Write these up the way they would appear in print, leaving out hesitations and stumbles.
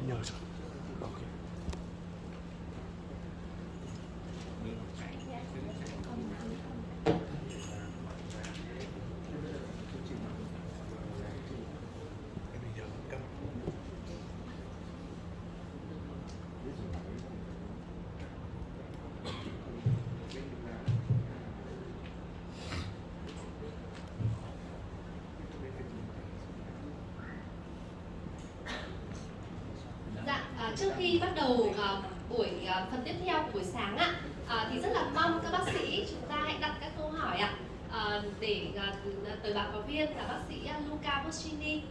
nhờ rồi. Ok. Trước khi bắt đầu buổi phần tiếp theo của buổi sáng thì rất là mong các bác sĩ chúng ta hãy đặt các câu hỏi để tới báo cáo viên là bác sĩ Luca Bocchini.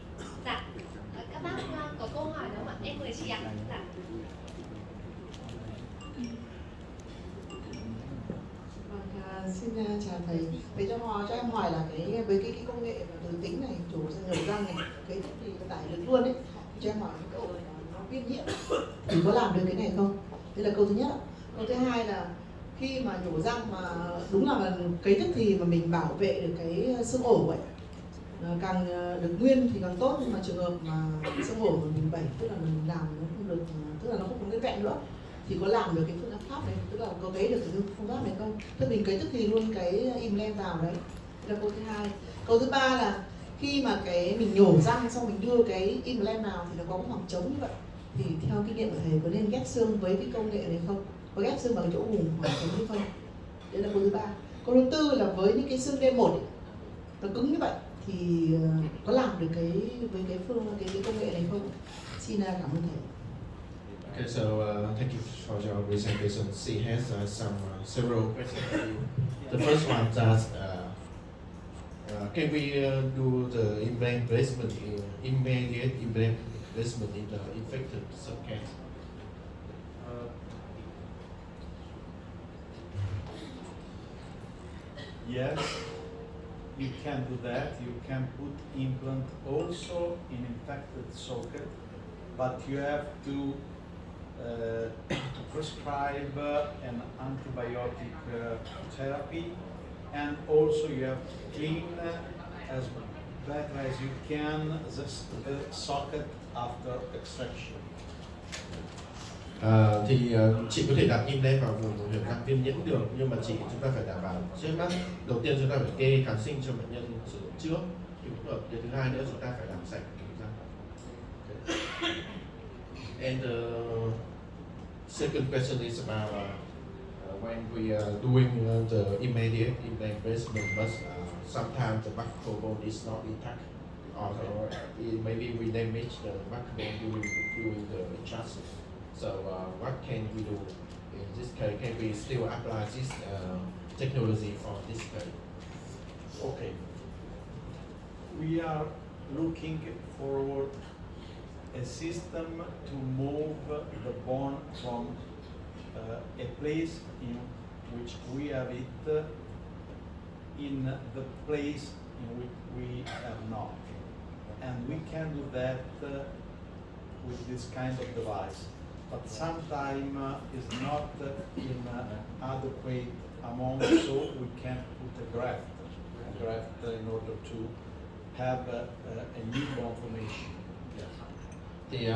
Dạ, các bác có câu hỏi không ạ? Em mời chị ạ. Dạ. Xin chào thầy. Thầy cho em hỏi là với cái công nghệ từ tính này, nhổ răng này, cái thì tải được luôn ấy. Cho em hỏi cái câu nó viêm nhiễm thì có làm được cái này không? Đây là câu thứ nhất ạ. Câu thứ hai là khi mà nhổ răng mà đúng là cấy tức thì mà mình bảo vệ được cái xương ổ vậy, càng được nguyên thì càng tốt, nhưng mà trường hợp mà xương ổ của mình bẩy, tức là mình làm nó không được, tức là nó không nguyên vẹn nữa, thì có làm được cái phương pháp này, tức là có cấy được cái phương pháp này không? Tức mình cấy tức thì luôn cái implant vào đấy. Đây là câu thứ hai. Câu thứ ba là khi mà mình nhổ răng xong mình đưa cái implant vào thì nó có một khoảng trống như vậy, thì theo kinh nghiệm của thầy có nên ghép xương với cái công nghệ này không? Có ghép xương vào cái chỗ vùng khoảng trống hay không? Đấy là câu thứ ba. Câu thứ tư là với những cái xương D1 ấy, nó cứng như vậy thì có làm được với cái công nghệ này không? Xin cảm ơn thầy. Okay, so thank you for your presentation. She has several questions for you. The first one is can we do the implant placement, immediate implant placement in the infected subcase? Yes, you can do that. You can put implant also in infected socket, but you have to prescribe an antibiotic therapy, and also you have to clean as better as you can the socket after extraction. Thì chị có thể đặt implant vào vùng huyệt răng viêm nhiễm được, nhưng mà chúng ta phải đảm bảo trước mắt đầu tiên chúng ta phải kê kháng sinh cho bệnh nhân sử dụng trước thì cũng được. Cái thứ hai nữa chúng ta phải làm sạch răng. And the second question is about when we are doing the immediate implant placement, but sometimes the backbone is not intact, or maybe we damage the backbone during the extraction. So what can we do in this case? Can we still apply this technology for this case? Okay. We are looking forward a system to move the bone from a place in which we have it in the place in which we have not. And we can do that with this kind of device. But sometimes it's not in adequate amount, so we can put a graft in order to have a new bone formation. Thì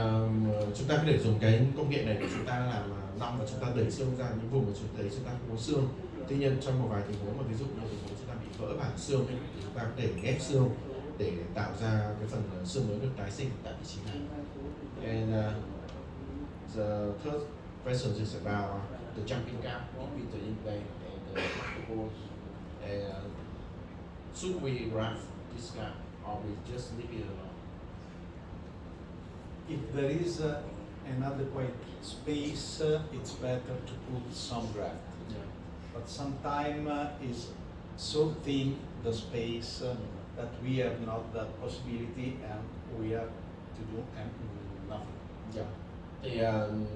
chúng ta có thể dùng cái công nghệ này để chúng ta làm nong và chúng ta đẩy xương ra những vùng mà chúng thấy chúng ta không có xương. Tuy nhiên trong một vài tình huống mà ví dụ như tình huống chúng ta bị vỡ bản xương ấy, thì chúng ta có thể ghép xương để tạo ra cái phần xương mới được tái sinh tại vị trí này. And the third question is about the jumping gap between the implant and the bone. Should we graft this gap or we just leave it alone? If there is an adequate space, it's better to put some graft. Yeah. But sometimes is so thin the space that we have not that possibility, and we have to do nothing. Yeah. Thì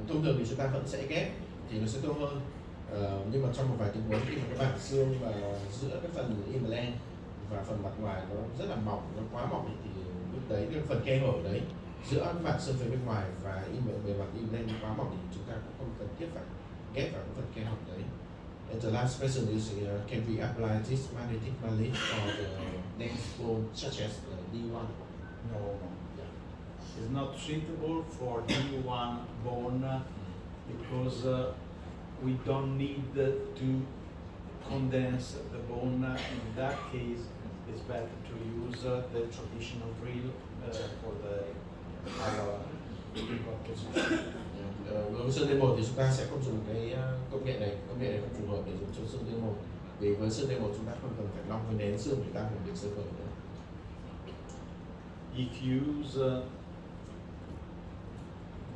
thông thường thì chúng ta vẫn sẽ ghép thì nó sẽ tốt hơn. Nhưng mà trong một vài tình huống khi mà cái bản xương và giữa cái phần implant và phần mặt ngoài nó rất là mỏng, nó quá mỏng thì lúc đấy cái phần khe hở đấy giữa bản xương phía bên ngoài và bề mặt implant quá mỏng thì chúng ta cũng không cần thiết phải ghép vào cái phần khe hở đấy. And the last question is, can we apply this magnetic mallet for the next bone such as the D1? No. Yeah. is not suitable for D1 bone because we don't need to condense the bone. In that case, it's better to use the traditional drill for the our implant position. Đối với xương D1 thì chúng ta sẽ không dùng cái công nghệ này không phù hợp để dùng cho xương D1, vì với xương D1 chúng ta không cần phải long với nén xương để tăng ổn định sơ cởi nữa. If you use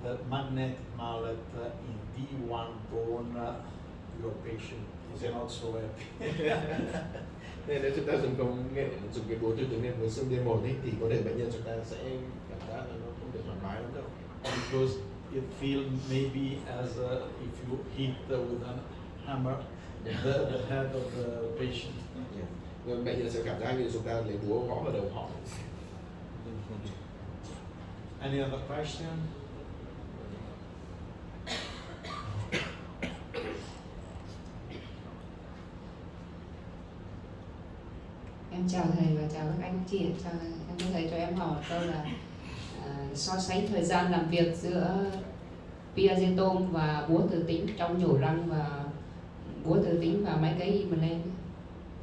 the magnetic mallet in D1 bone, your patient is not so happy. Nên nếu chúng ta dùng công nghệ dùng cái búa từ tính này với xương D1 ấy, thì có thể bệnh nhân chúng ta sẽ cảm giác là nó không được thoải mái lắm đâu. Because it feels maybe as if you hit with a hammer the head of the patient. Bệnh nhân sẽ cảm giác như chúng ta lấy búa gõ vào đầu họ. Any other question? Em chào thầy và chào các anh chị. Em thưa thầy cho em hỏi câu là so sánh thời gian làm việc giữa piazetom và búa từ tính trong nhổ răng và búa từ tính và máy cấy implant,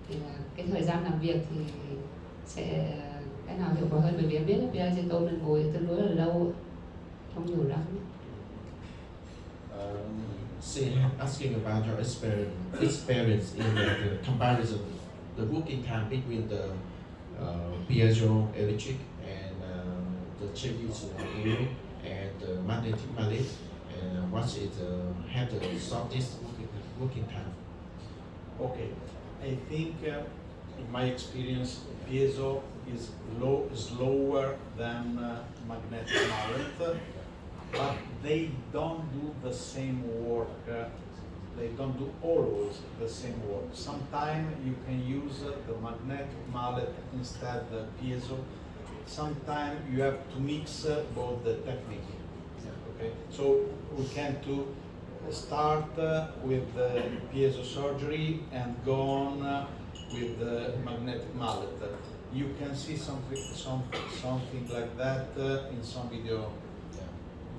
thì là cái thời gian làm việc thì sẽ cái nào hiệu quả hơn, bởi vì em biết là piazetom mình ngồi tương đối là lâu trong nhổ răng. Asking about your experience in the comparison, the working time between the piezoelectric and the traditional and the magnetic mallet, and what is have the shortest working time? Okay, I think in my experience, piezo is slower than magnetic mallet, but they don't do the same work. They don't do always the same work. Sometimes you can use the magnetic mallet instead the piezo. Sometimes you have to mix both the technique. Okay, so we can start with the piezo surgery and go on with the magnetic mallet. You can see something like that in some video.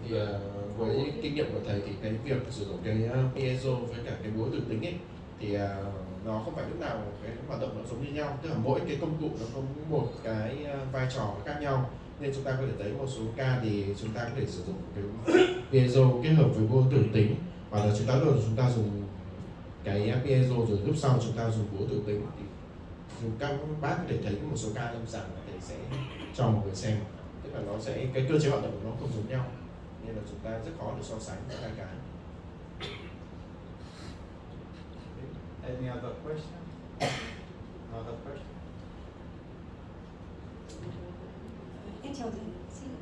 Thì với kinh nghiệm của thầy thì cái việc sử dụng cái piezo với cả cái búa từ tính ấy thì nó không phải lúc nào cái hoạt động nó giống như nhau, tức là mỗi cái công cụ nó có một cái vai trò khác nhau, nên chúng ta có thể thấy một số ca thì chúng ta có thể sử dụng cái piezo kết hợp với búa từ tính, hoặc là chúng ta dùng cái piezo rồi lúc sau chúng ta dùng búa từ tính. Thì dùng các bác có thể thấy một số ca lâm sàng thầy sẽ cho mọi người xem, tức là nó sẽ cái cơ chế hoạt động của nó không giống nhau, nên là chúng ta rất khó để so sánh hai cái. Any other question? Another question? Em chào thầy,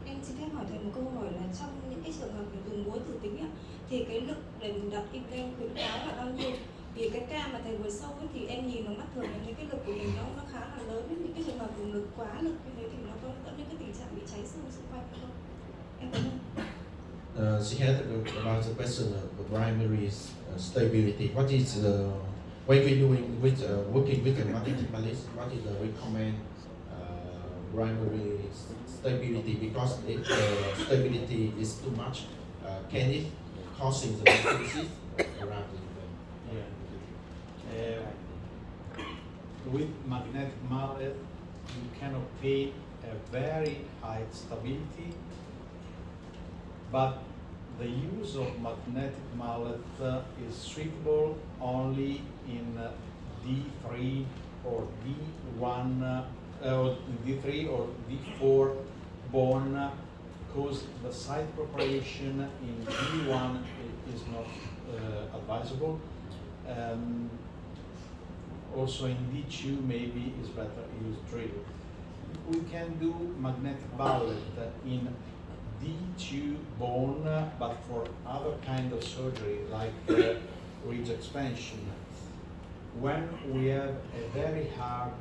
em xin phép hỏi thầy một câu hỏi là trong những cái trường hợp mình dùng búa tử tính ấy, thì cái lực để mình đặt implant khuyến cáo là bao nhiêu? Vì cái ca mà thầy vừa sâu ấy, thì em nhìn bằng mắt thường em thấy cái lực của mình nó khá là lớn. Những cái trường hợp dùng lực quá lực như thế thì nó có dẫn đến cái tình trạng bị cháy xương xung quanh không? Em cảm ơn. She had about the question of the primary stability. What is when we doing with working with the magnetic mallet? What is the recommend primary stability? Because if stability is too much, can it causing the disease around the with magnetic mallet, you can obtain a very high stability, but the use of magnetic mallet is suitable only in D3 or D1 or D3 or D4 bone, because the site preparation in D1 is not advisable. Also in D2 maybe is better use drill. We can do magnetic mallet in D2 bone, but for other kind of surgery like ridge expansion. When we have a very hard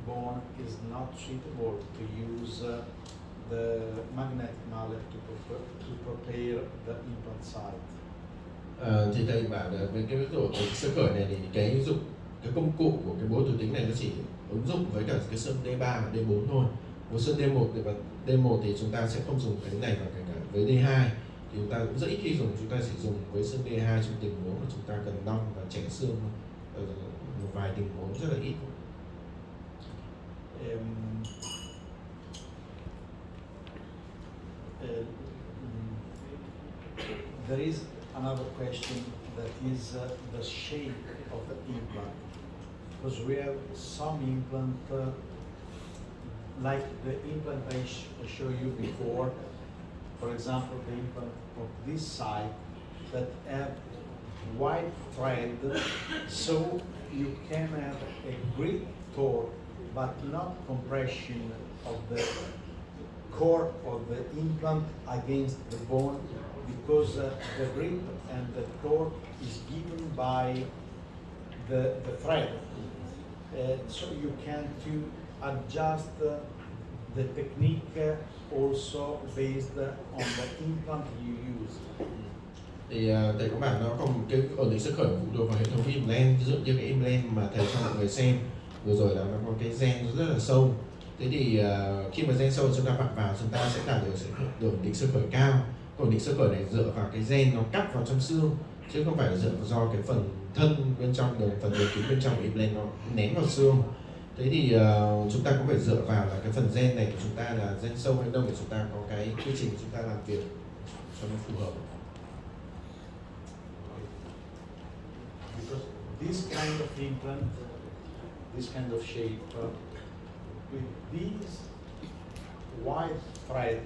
bone, is not suitable to use the magnetic mallet to prepare the implant site. Thì thầy bảo là với cái ví dụ cái sơ khởi này thì cái dụng cái công cụ của cái búa từ tính này nó chỉ ứng dụng với cả cái xương D3 và D4 thôi. búa xương D1 D1 thì chúng ta sẽ không dùng cái này, và kể cả với D2 thì chúng ta cũng rất ít khi dùng. Chúng ta chỉ dùng với xương D2 trong tình huống mà chúng ta cần nong và chẻ xương ở một vài tình huống rất là ít. There is another question that is the shape of the implant, because we have some implant, like the implant I showed you before, for example, the implant of this side that have white thread, so you can have a great torque, but not compression of the core of the implant against the bone, because the grip and the torque is given by the thread. So you can to adjust the technique also based on the implant you use. Thì thầy có bảo nó còn cái ổn định sức khởi phụ thuộc vào hệ thống implant. Ví dụ như cái implant mà thầy cho mọi người xem vừa rồi là nó có cái gen rất là sâu. Thế thì khi mà gen sâu chúng ta vặn vào, chúng ta sẽ đạt được ổn định sức khởi cao. Ổn định sức khởi này dựa vào cái gen nó cắt vào trong xương, chứ không phải là dựa do cái phần thân bên trong, phần đường kính bên trong implant nó nén vào xương. Thế thì chúng ta cũng phải dựa vào là cái phần gen này của chúng ta là gen sâu hay đông để chúng ta có cái quy trình chúng ta làm việc cho nó phù hợp. Because this kind of implant, this kind of shape, with these white thread,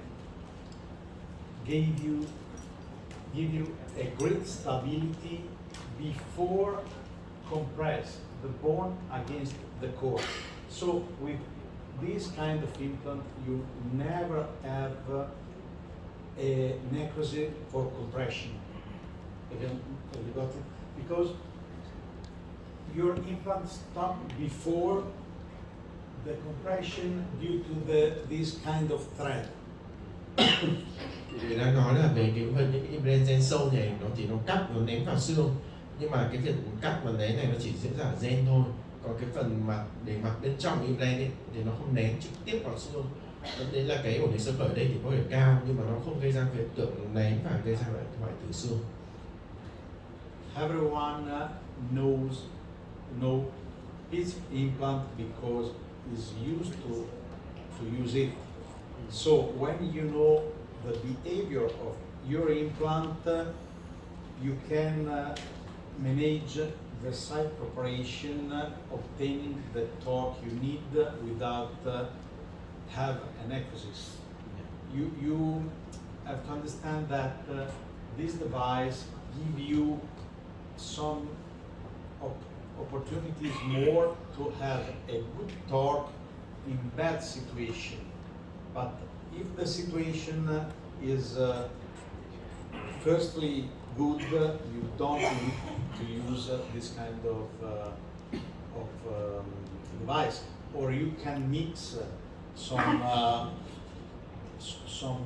give you a great stability before compress the bone against the core. So with this kind of implant, you never have a necrosis for compression. Have you got it? Because your implant stopped before the compression due to this kind of thread. Thì đang nói là về những cái implant gen sâu này, nó chỉ nó cắt, nó ném vào xương, nhưng mà cái việc cắt và nén này nó chỉ diễn ra ở gen thôi. Còn cái phần mặt bề mặt bên trong implant ấy, thì nó không nén trực tiếp vào xương. Đấy là cái ổn định sức khởi ở đây thì có thể cao, nhưng mà nó không gây ra hiện tượng nén và gây ra hoại tử xương. Everyone know his implant because is used to use it. So when you know the behavior of your implant, you can manage the site preparation, obtaining the torque you need without have a necrosis. You have to understand that this device give you some opportunities more to have a good torque in bad situation. But if the situation is firstly good, you don't need to use this kind of device, or you can mix some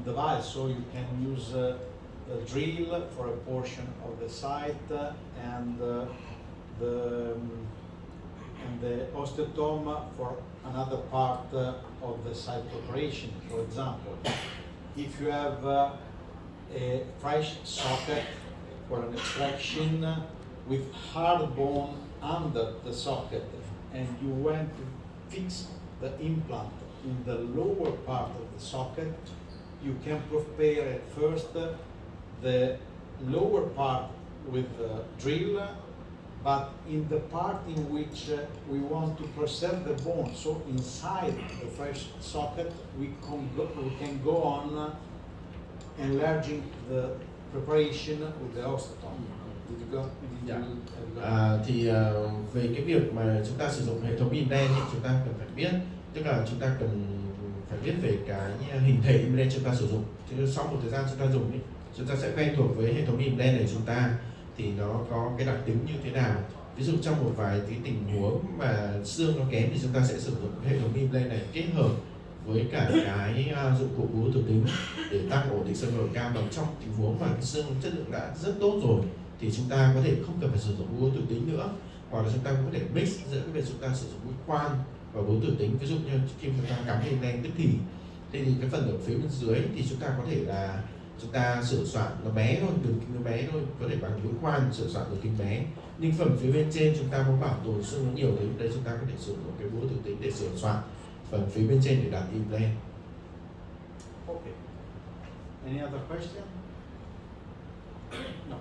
device, so you can use a drill for a portion of the site and the osteotome for another part of the site preparation. For example, if you have a fresh socket for an extraction with hard bone under the socket, and you want to fix the implant in the lower part of the socket, you can prepare at first the lower part with the drill, but in the part in which we want to preserve the bone, so inside the fresh socket, we can go on enlarging the preparation with the osteotome. Did you go? Thì về cái việc mà chúng ta sử dụng hệ thống implant thì chúng ta cần phải biết, tức là chúng ta cần phải biết về cái hình thể implant chúng ta sử dụng. Chứ sau một thời gian chúng ta dùng chúng ta sẽ quen thuộc với hệ thống implant này chúng ta, thì nó có cái đặc tính như thế nào. Ví dụ trong một vài cái tình huống mà xương nó kém thì chúng ta sẽ sử dụng hệ thống implant này kết hợp với cả cái dụng cụ búa tử tính để tăng ổn định xương khởi cao. Còn trong tình huống mà cái xương chất lượng đã rất tốt rồi thì chúng ta có thể không cần phải sử dụng búa tử tính nữa, hoặc là chúng ta cũng có thể mix giữa cái việc chúng ta sử dụng mũi khoan và búa tử tính. Ví dụ như khi chúng ta cắm im len tức thì cái phần ở phía bên dưới thì chúng ta có thể là chúng ta sửa soạn nó bé thôi, đường kính nó bé thôi, có thể bằng mũi khoan sửa soạn đường kính bé. Nhưng phần phía bên trên chúng ta muốn bảo tồn xương nó nhiều thì lúc đấy chúng ta có thể sử dụng cái búa tử tính để sửa soạn phần phía bên trên để đặt im len. Okay. Any other question? No.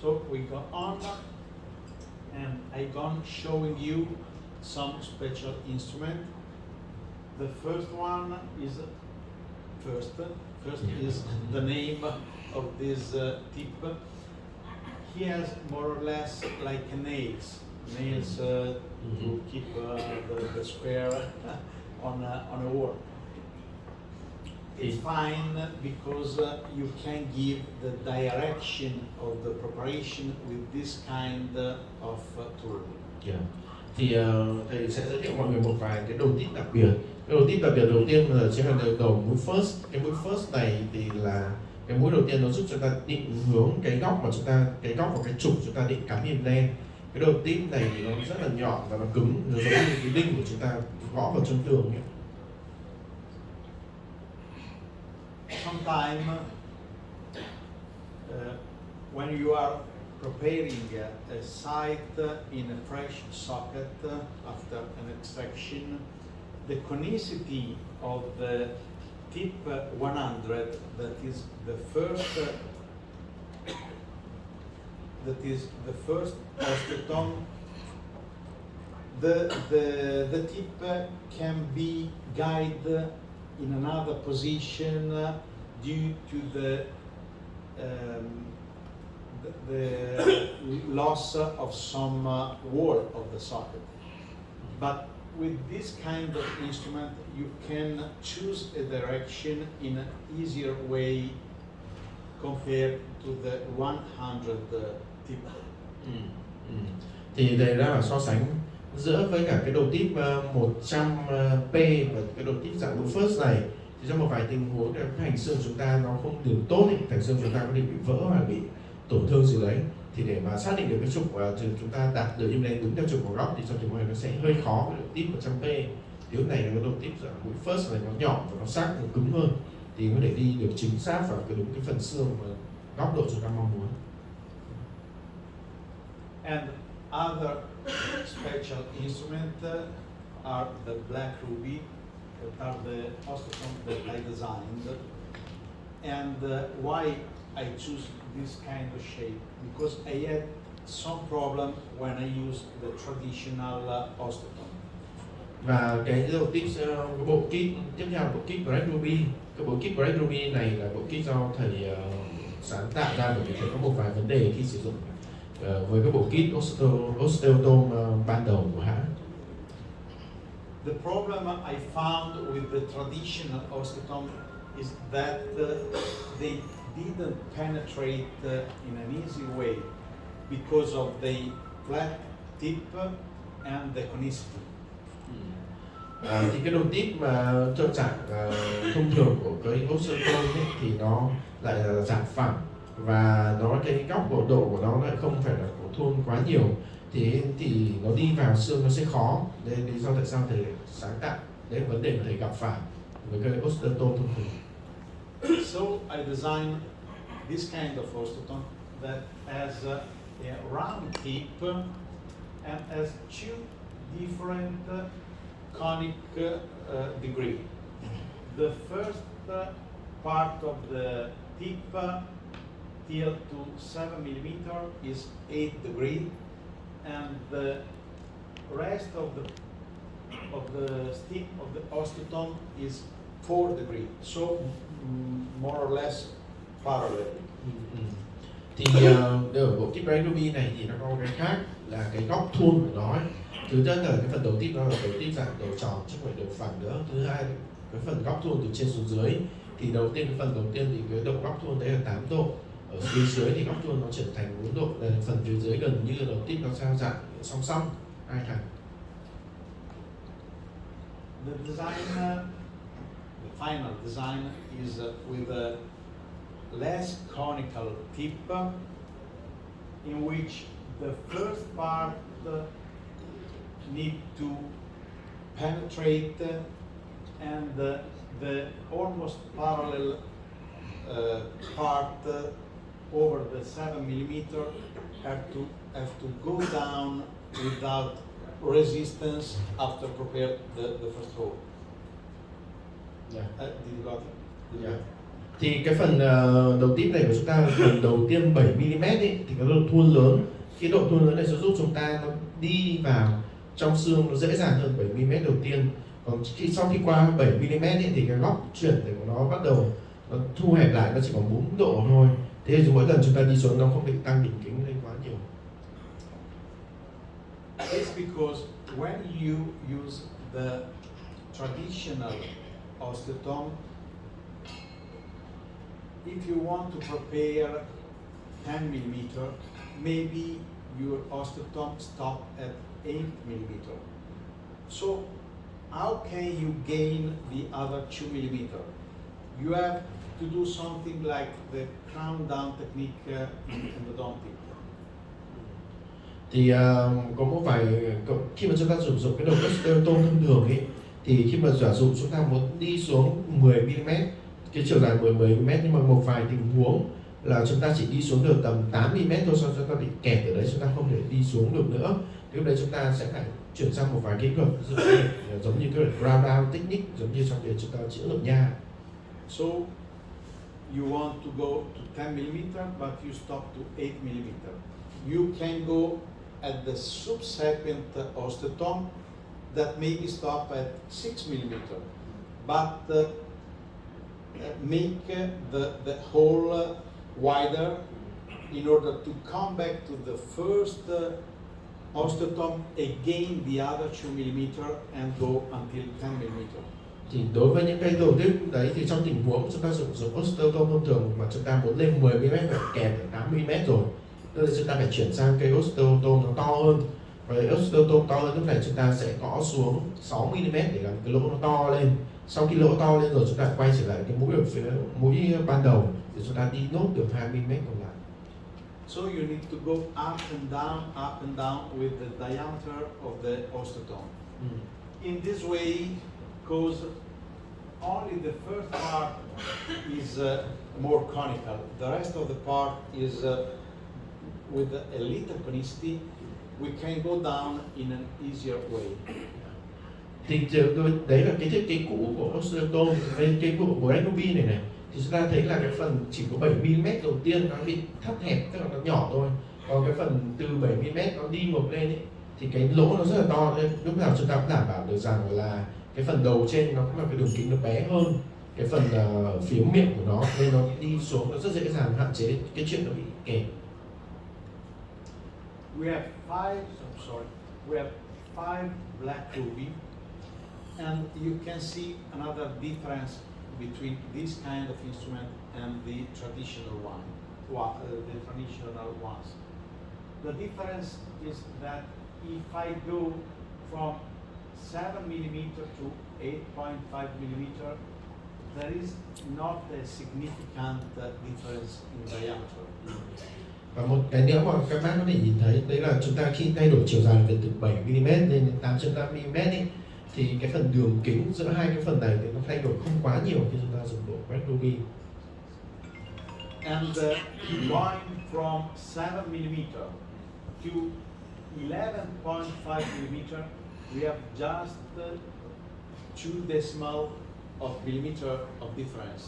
So we go on, and I'm gone showing you some special instrument. The first one is first is the name of this tip. He has more or less like nails to keep the square on a wall. It's fine because you can give the direction of the preparation with this kind of tool. Yeah. Thì thầy sẽ giới thiệu mọi người một vài cái đầu tip đặc biệt. Cái đầu tip đặc biệt đầu tiên là chính là đầu mũi first. Cái mũi first này thì là cái mũi đầu tiên nó giúp cho ta định hướng cái góc mà chúng ta, cái góc và cái trục chúng ta định cắm im len. Cái đầu tip này thì nó rất là nhọn và nó cứng, nó giống như cái đinh của chúng ta gõ vào chân tường ấy. Sometimes when you are preparing a site in a fresh socket after an extraction, the conicity of the tip 100, that is the first osteotome, the tip can be guided in another position due to the loss of some wall of the socket. But with this kind of instrument, you can choose a direction in an easier way compared to the 100 tip. Thì đây là so sánh giữa với cả cái đầu tip 100p và cái đầu tip dạng mũi first này. Thì trong một vài tình huống cái hành xương chúng ta nó không được tốt, hành xương chúng ta có thể bị vỡ hoặc bị tổn thương gì đấy, thì để mà xác định được cái trục chúng ta đặt được im len đúng theo trục của góc thì trong tình huống này nó sẽ hơi khó với đầu tip 100p. Thì lúc này là cái đầu tip dạng mũi first này nó nhọn và nó sắc, nó cứng hơn, thì có thể đi được chính xác vào cái đúng cái phần xương và góc độ chúng ta mong muốn. And other special instruments are the black ruby, that are the osteotomes that I designed. And why I choose this kind of shape? Because I had some problem when I used the traditional osteotome. Và cái đầu tip cái bộ kit tiếp theo là bộ kit Black Ruby. Cái bộ kit Black Ruby này là bộ kit do thầy sáng tạo ra, bởi vì thầy có một vài vấn đề khi sử dụng với cái bộ kit osteotome ban đầu của hãng. The problem I found with the traditional osteotome is that they didn't penetrate in an easy way because of the flat tip and the conicity. Thì cái đầu tip mà cho dạng thông thường của cái osteotome thì nó lại là dạng phẳng và nó cái góc độ của nó lại không phải là cổ thôn quá nhiều, thì nó đi vào xương nó sẽ khó. Đây lý do tại sao thầy sáng tạo, đấy là vấn đề mà thầy gặp phải với cái osteotome thông thường. So I designed this kind of osteotome that has a round tip and has two different conic degree. The first part of the tip till to 7 mm is 8 degrees, and the rest of the stem of the osteotome is 4 degrees, so more or less parallel. Thì ở bộ tip Black Ruby này thì nó có cái khác là cái góc thuôn của nó ấy. Thứ nhất là cái phần đầu tip nó là đầu tip dạng đầu tròn chứ không phải đầu phẳng nữa. Thứ hai cái phần góc thuôn từ trên xuống dưới, thì đầu tiên cái phần đầu tiên thì cái độ góc thuôn đấy là 8 độ, ở phía dưới thì góc thuôn nó trở thành 4 độ, là phần phía dưới gần như đầu tip nó sao dạng song song hai thằng. The design, the final design is with a less conical tip, in which the first part need to penetrate and the almost parallel part over the 7 millimeter have to go down without resistance after prepare the first hole. Yeah. Did you got it? Did you Yeah. got it? Thì cái phần đầu tip này của chúng ta, phần đầu tiên 7 mm ấy, thì cái độ thuôn lớn, cái độ thuôn lớn này sẽ giúp chúng ta nó đi vào trong xương nó dễ dàng hơn 7 mm đầu tiên. Còn sau khi qua 7 mm ấy, thì cái góc chuyển của nó bắt đầu nó thu hẹp lại, nó chỉ còn 4 độ thôi. Thế thì mỗi lần chúng ta đi xuống nó không bị tăng đỉnh kính lên quá nhiều. It's because when you use the traditional osteotome, if you want to prepare 10 millimeter, maybe your osteotome stop at 8 millimeter. So how can you gain the other 2 millimeter? You have to do something like the crown down technique in endodontic. Thì có một vài khi mà chúng ta sử dụng cái đầu osteotome thông thường ấy, thì khi mà giả dụ chúng ta muốn đi xuống 10 mm, cái chiều dài 10 mm, nhưng mà một vài tình huống là chúng ta chỉ đi xuống được tầm 8 mm thôi, sau chúng ta bị kẹt ở đấy, chúng ta không thể đi xuống được nữa. Thì lúc đấy chúng ta sẽ phải chuyển sang một vài kỹ thuật giống như cái crown down technique, giống như trong việc chúng ta chữa lợn nha. So you want to go to 10 millimeter, but you stop to 8 millimeter. You can go at the subsequent osteotome that maybe stop at 6 millimeter, but make the hole wider in order to come back to the first osteotome, again the other 2 millimeter, and go until 10 millimeter. Thì đối với những cái đầu tiếp đấy thì trong tình huống chúng ta sử dụng osteotome thông thường mà chúng ta muốn lên 10 mm phải kèm ở 8 mm rồi, nên chúng ta phải chuyển sang cái osteotome nó to hơn. Và osteotome to hơn lúc này chúng ta sẽ gõ xuống 6 mm để làm cái lỗ nó to lên. Sau khi lỗ to lên rồi chúng ta quay trở lại cái mũi ở phía mũi ban đầu để chúng ta đi nốt được 2 mm còn lại. So you need to go up and down with the diameter of the osteotome. In this way, because only the first part is more conical, the rest of the part is with a little conicity, we can go down in an easier way. Thì đấy là cái thiết kế cũ của osteotome, cái của Renovi này. Thì chúng ta thấy là cái phần chỉ có 7 mm đầu tiên nó bị thắt hẹp, tức là nó nhỏ thôi. Còn cái phần từ 7 mm nó đi ngược lên ấy, thì cái lỗ nó rất là to. Nên lúc nào chúng ta cũng đảm bảo được rằng là cái phần đầu trên nó cũng là cái đường kính nó bé hơn cái phần phía miệng của nó, nên nó đi xuống nó rất dễ dàng hạn chế cái chuyện nó bị kẹt. We have 5 black ruby, and you can see another difference between this kind of instrument and the traditional ones. The difference is that if I go from 7 millimeter to 8.5 millimeter, there is not a significant difference in diameter. Và một cái nữa mà các bác có thể nhìn thấy đấy là chúng ta khi thay đổi chiều dài từ 7 mm lên đến 8.5 mm ấy, thì cái phần đường kính giữa hai cái phần này thì nó thay đổi không quá nhiều khi chúng ta dùng độ Red Ruby. And going from 7 millimeter to 11.5 millimeter, we have just 2 decimal of millimeter of difference.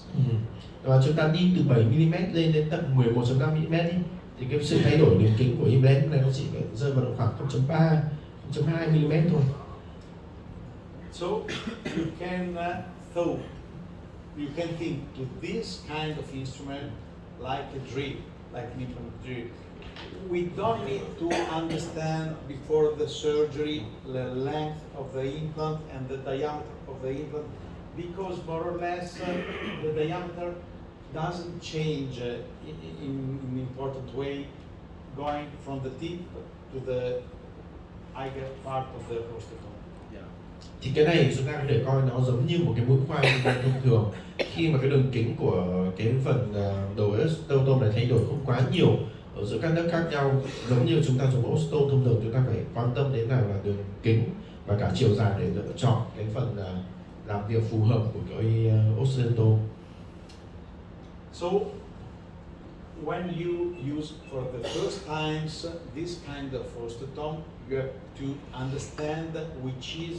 Và chúng ta đi từ 7 mm lên đến tận 11.5 mm ấy, thì cái sự thay đổi đường kính của implant này nó chỉ rơi vào khoảng 0.3, 0.2 mm thôi. So you can think to this kind of instrument like a drill, like an implant drill. We don't need to understand before the surgery the length of the implant and the diameter of the implant, because more or less the diameter doesn't change in an important way, going from the tip to the higher part of the osteotome. Thì cái này chúng ta có thể coi nó giống như một cái mũi khoan thông thường. Khi mà cái đường kính của cái phần đầu osteotome này thay đổi không quá nhiều, ở giữa các nước khác nhau. Giống như chúng ta dùng osteo thông thường, chúng ta phải quan tâm đến là đường kính và cả chiều dài để lựa chọn cái phần làm việc phù hợp của cái osteo. So when you use for the first times this kind of osteotome, you have to understand which is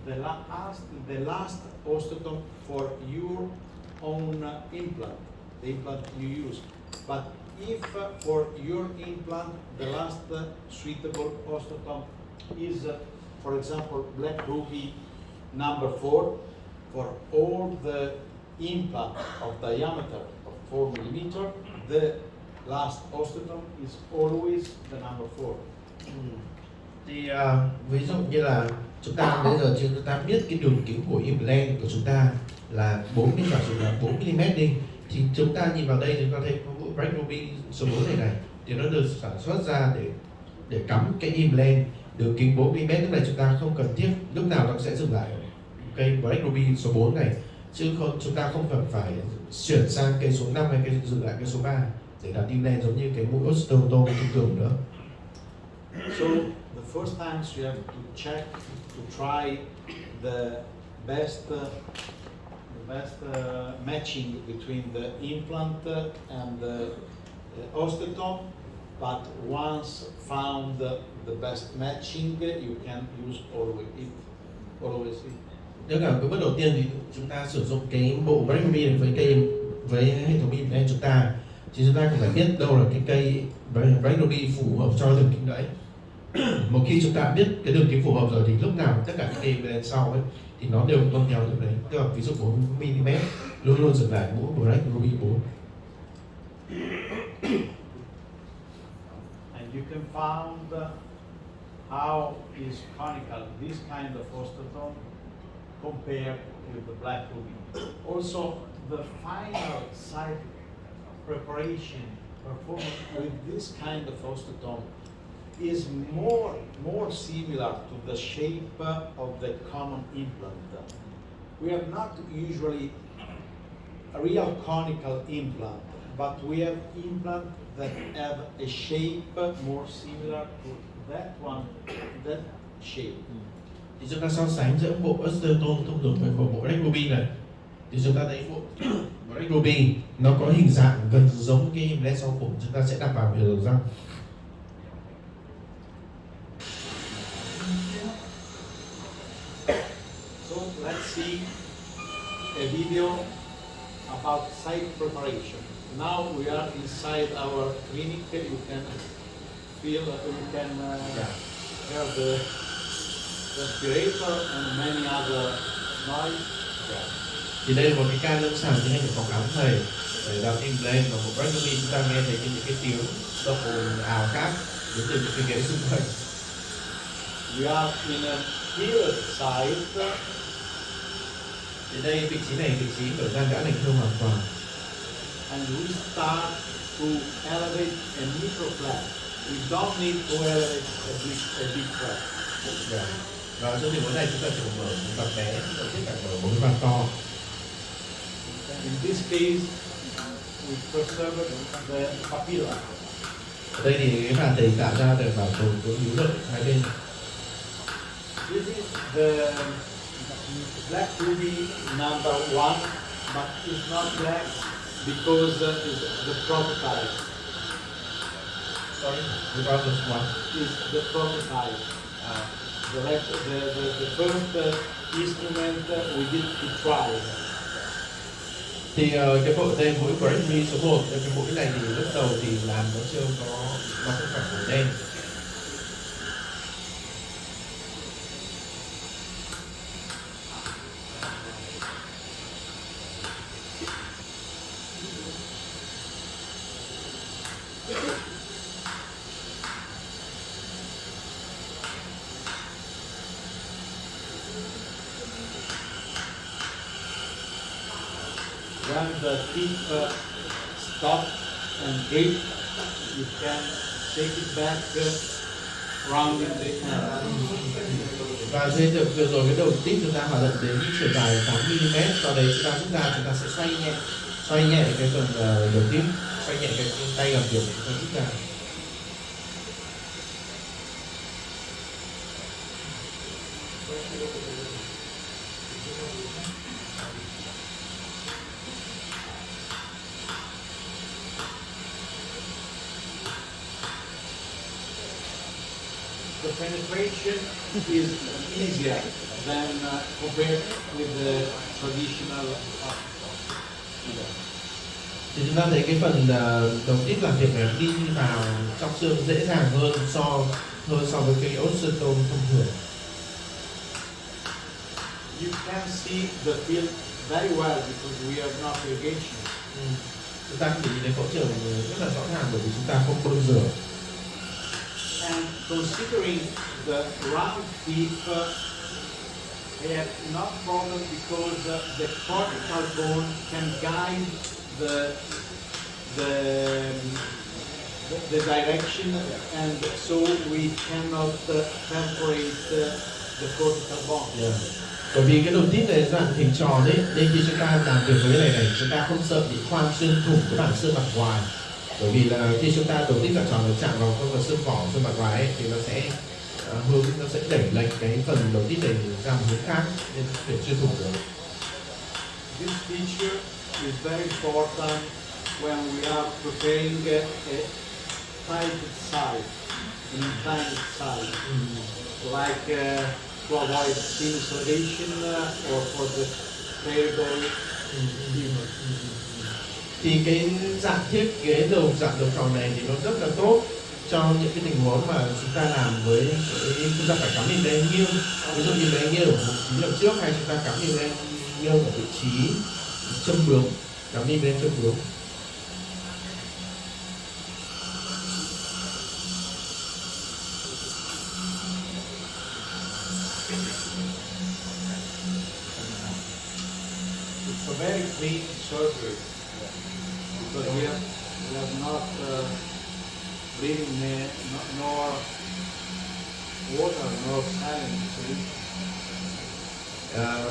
the last osteotome for your own implant, the implant you use. But if for your implant the last suitable osteotome is, for example, black ruby number 4, for all the implant of diameter of 4 mm, the last osteotome is always the number 4. Thì ví dụ như là chúng ta bây giờ chúng ta biết cái đường kính của implant của chúng ta là 4 mm đi, thì chúng ta nhìn vào đây chúng ta thấy có bộ Black Ruby số 4 này thì nó được sản xuất ra để cắm cái implant đường kính 4 mm. Lúc này chúng ta không cần thiết lúc nào nó sẽ dừng lại cây Black Ruby số 4 này, chứ không chúng ta không cần phải chuyển sang cây số 5 hay cây dừng lại cây số 3 để đặt implant giống như cái mũi osteo thông thường nữa. So the first times you have to check, to try the best matching between the implant and the osteotome. But once found the best matching, you can use always it. Nếu cả cái bước đầu tiên thì chúng ta sử dụng cái bộ Black Ruby này với hệ thống implant chúng ta, thì chúng ta cũng phải biết đâu là cái cây Black Ruby phù hợp cho đường kính đấy. Một khi chúng ta biết cái đường kính phù hợp rồi thì lúc nào tất cả những cây implant sau ấy thì nó đều tuân theo đường đấy. Tức là ví dụ 4 mm luôn luôn dừng lại mũi Black Ruby 4. And you can find how is conical this kind of osteotome compared with the black ruby. Also, the final side preparation performed with this kind of osteotome is more similar to the shape of the common implant. We have not usually a real conical implant, but we have implants that have a shape more similar to that one, that shape. Thì chúng ta so sánh giữa bộ osteotome thông thường với bộ Black Ruby này, thì chúng ta thấy bộ Black Ruby nó có hình dạng gần giống cái implant sau cùng chúng ta sẽ đặt vào bìa răng. So let's see a video about site preparation. Now we are inside our clinic. You can feel, you can hear the respirator and many other noise. Thì đây là một cái ca lâm sàng tiến hành phòng khám thầy để đặt implant và một Black Ruby chúng ta nghe thấy những cái tiếng động ồn ào khác đến từ những cái ghế xung quanh. We are in a healed site. Thì đây vị trí này vị trí của răng đã lành thương hoàn toàn. And we start to elevate a micro flap. We don't need to elevate a big flap. Và trong tình huống này chúng ta chỉ mở một vạt bé, chúng ta tiếp tục mở một cái vạt to. In this case, we preserve the papilla. Ở đây thì cái vạt này tạo ra để bảo tồn cái hữu lợi hai bên. This is the black ruby number 1, but it's not black because it's the prototype. Sorry, without this one. Is the prototype. The first instrument we did to try. Thì cái bộ đây mũi Black Ruby số 1, cái mũi này thì lúc đầu thì làm nó chưa có, nó không phải màu đen. When the tip stop and grip, you can take it back round in the end. Và dây vừa rồi cái đầu tip chúng ta hoạt động đến chiều dài 8 mm, sau đấy chúng ta rút ra, chúng ta sẽ xoay nhẹ xoay nhẹ cái phần đầu tiếp, xoay nhẹ cái tay làm việc để chúng ta rút ra. The penetration is easier than compared with the traditional Thì chúng ta thấy cái phần đầu tiếp làm việc này đi vào trong xương dễ dàng hơn so với cái osteotome thông thường. You can see the field very well because we have no irrigation. Chúng ta có thể nhìn thấy phẫu trường rất là rõ ràng bởi vì chúng ta không bơm rửa. And considering the round teeth, they have no problem because the cortical bone can guide the direction, and so we cannot perforate the cortical bone. Yeah. Bởi vì cái đầu tít này dạng hình tròn đấy, nên khi chúng ta làm việc với cái này chúng ta không sợ bị khoan xuyên thủng cái mảng xương mặt ngoài. Bởi vì là khi chúng ta đầu tít dạng tròn nó chạm vào con xương vỏ xương mặt ngoài ấy, thì nó sẽ đẩy lệch cái phần đầu tít này ra một hướng khác nên có thể chưa thủng được. This feature is very important when we are preparing a tight side, an inclined side, like to avoid sinusation or for the variable humor. Thì cái dạng thiết kế dạng đầu tròn này thì nó rất là tốt cho những cái tình huống mà chúng ta làm với chúng ta phải cắm lên đen nghiêng, ví dụ như đen nghiêng ở một trí đằng trước, hay chúng ta cắm lên đen nghiêng ở vị trí châm bướm, cắm lên đen châm bướm. It's a very clean surgery because we have not bleeding nor water nor saline.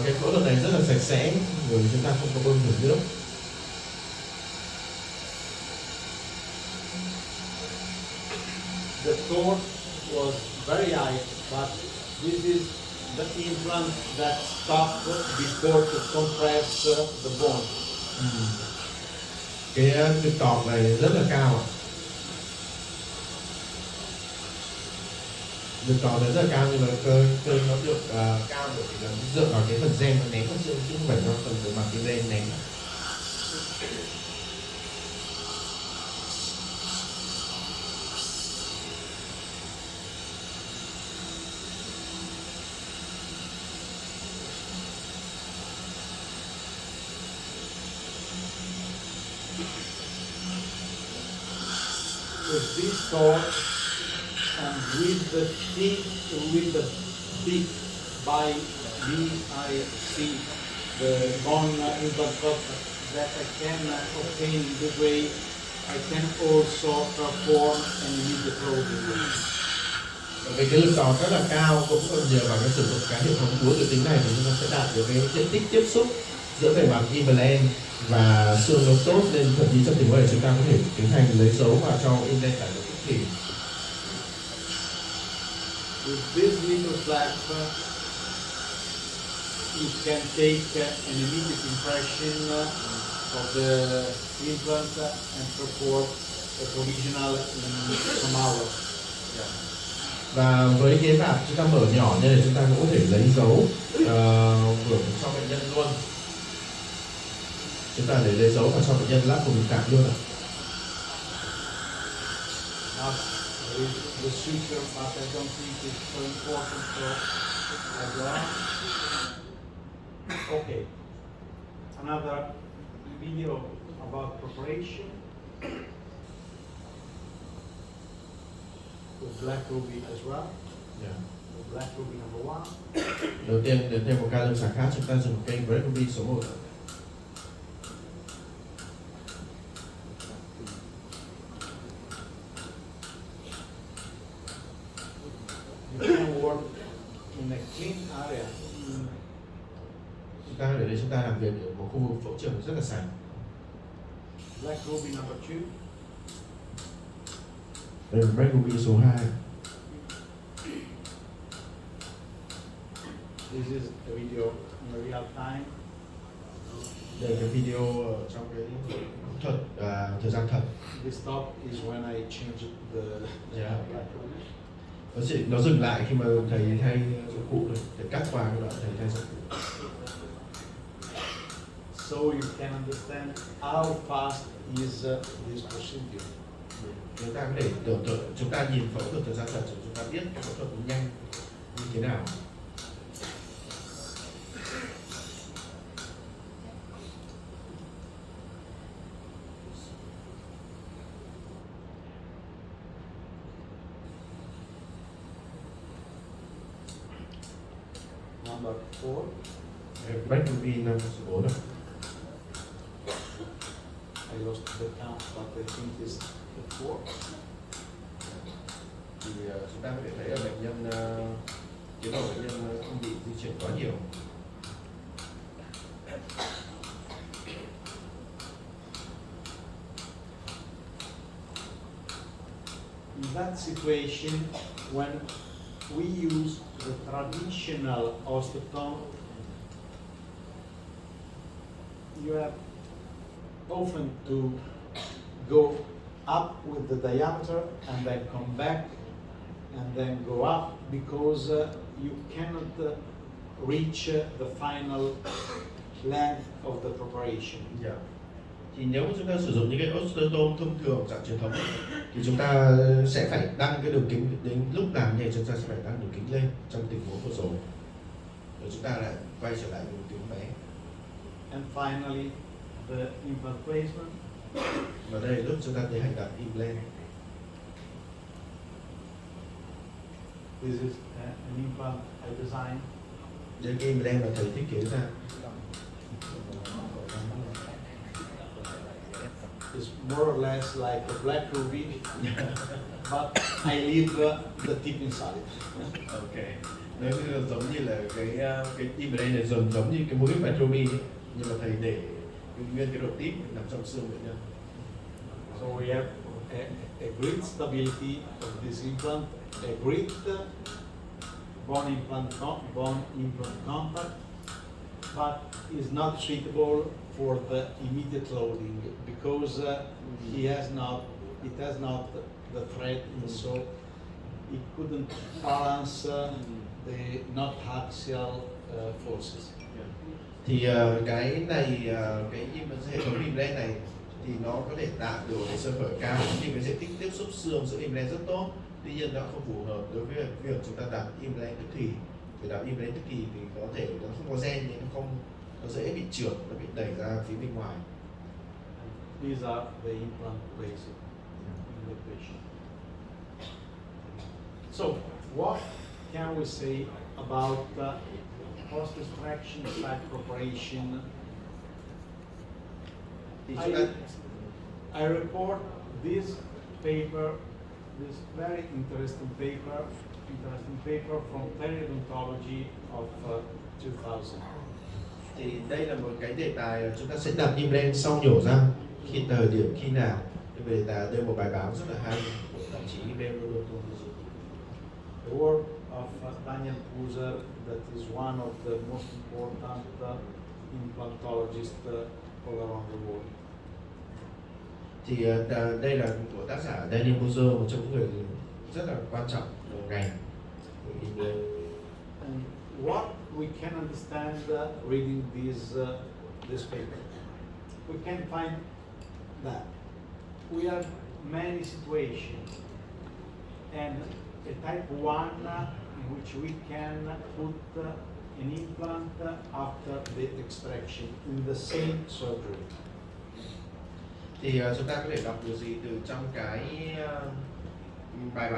Cái phẫu thuật này rất là sạch sẽ bởi vì chúng ta không có bơm rửa nước. The cord was very high, but this is the implant that stopped before to compress the bone. Cái việc tọt này rất là cao ạ. Việc tọt này rất là cao nhưng mà cơ nó được cao bởi vì là dựa vào cái phần gen nó nén vào xương chứ không phải do phần bề mặt cái gen nén. With this cord and with the teeth, with the big BIC, the bone implant cut that I can obtain this way, I can also perform an immediate loading. Với cái lực tọt rất là cao cũng nhờ vào cái sử dụng cái hệ thống búa tự tính này thì chúng ta sẽ đạt được cái diện tích tiếp xúc giữa bề mặt implant và xương nó tốt, nên thậm chí trong tình huống này chúng ta có thể tiến hành lấy dấu vào trong indent tại độ tức thì. With this little flap, you can take an immediate impression of the implant and perform a provisional in some hours. Và với cái vạt chúng ta mở nhỏ như này chúng ta cũng có thể lấy dấu cho bệnh nhân luôn. Chúng ta để lấy dấu và cho bệnh nhân lắp vùng tạng luôn ạ. The suture, but I don't think it's so important for everyone. Okay. Another video about preparation. With black ruby as well. Yeah. With black ruby number 1. Đầu tiên để thêm một ca lâm sàng khác chúng ta dùng cây Black Ruby số 1. You can work in a clean area. Chúng ta để đây chúng ta làm việc ở một khu vực phẫu trường rất là sạch. Black ruby number 2. Đây là Black Ruby số 2. This is a video in real time. Đây là cái video trong cái thuật thời gian thật. This stop is when I changed the black ruby. Nó dừng lại khi mà thầy thay dụng cụ rồi, thầy cắt qua cái đoạn thầy thay dụng cụ. So you can understand how fast is this procedure. Chúng ta có thể tưởng tượng, chúng ta nhìn phẫu thuật thời gian thật, chúng ta biết cái phẫu thuật nó nhanh như thế nào. Number 4. Black Ruby năm số 4 rồi. I lost the count, but I think it's the 4. Thì chúng ta có thể thấy là bệnh nhân tiến độ bệnh nhân không bị di chuyển quá nhiều. In that situation, when we use the traditional osteotome, you have often to go up with the diameter and then come back and then go up because you cannot reach the final length of the preparation. Yeah. Thì nếu chúng ta sử dụng những cái osteotome thông thường dạng truyền thống thì chúng ta sẽ phải đăng cái đường kính, đến lúc làm như này chúng ta sẽ phải đăng đường kính lên trong tình huống vừa rồi. Rồi chúng ta lại quay trở lại đường kính bé. And finally, the implant placement. Và đây lúc chúng ta tiến hành đặt implant. This is an implant I designed. Đây cái implant mà thầy thiết kế ra. It's more or less like a black ruby, but I leave the tip inside. Okay. Nó giống như là cái implant này giống như cái mũi Black Ruby ấy, nhưng mà thầy để nguyên cái độ tip nằm trong xương bệnh nhân. So we have a great stability of this implant, a great bone implant contact, but is not suitable for the immediate loading because it has not the thread in, so it couldn't balance the not axial forces. Thì cái này cái hệ thống implant này thì nó có thể đạt được cái sơ khởi cao nhưng cái diện tích tiếp xúc xương giữa implant rất tốt. Tuy nhiên nó không phù hợp đối với việc chúng ta đặt implant tức thì. Để đặt implant tức thì có thể nó không có gen nhưng nó dễ bị trượt, nó bị đẩy ra phía bên ngoài. These are the implant places in the patient. So, what can we say about post-extraction site preparation? I report this paper, this very interesting paper from periodontology of 2000. Thì đây là một cái đề tài chúng ta sẽ đặt implant sau nhổ răng thời điểm khi nào. Cái đề tài đây một bài báo rất là hay của tạp chí Periodontology. The work of Daniel Puser, that is one of the most important implantologists all around the world. Thì đây là của tác giả Daniel Puser, một trong những người rất là quan trọng của ngành của implant. And what we can understand reading this paper, we can find that we have many situations, and a type 1 in which we can put an implant after the extraction in the same surgery. Thì chúng ta có thể đọc điều gì từ trong cái bài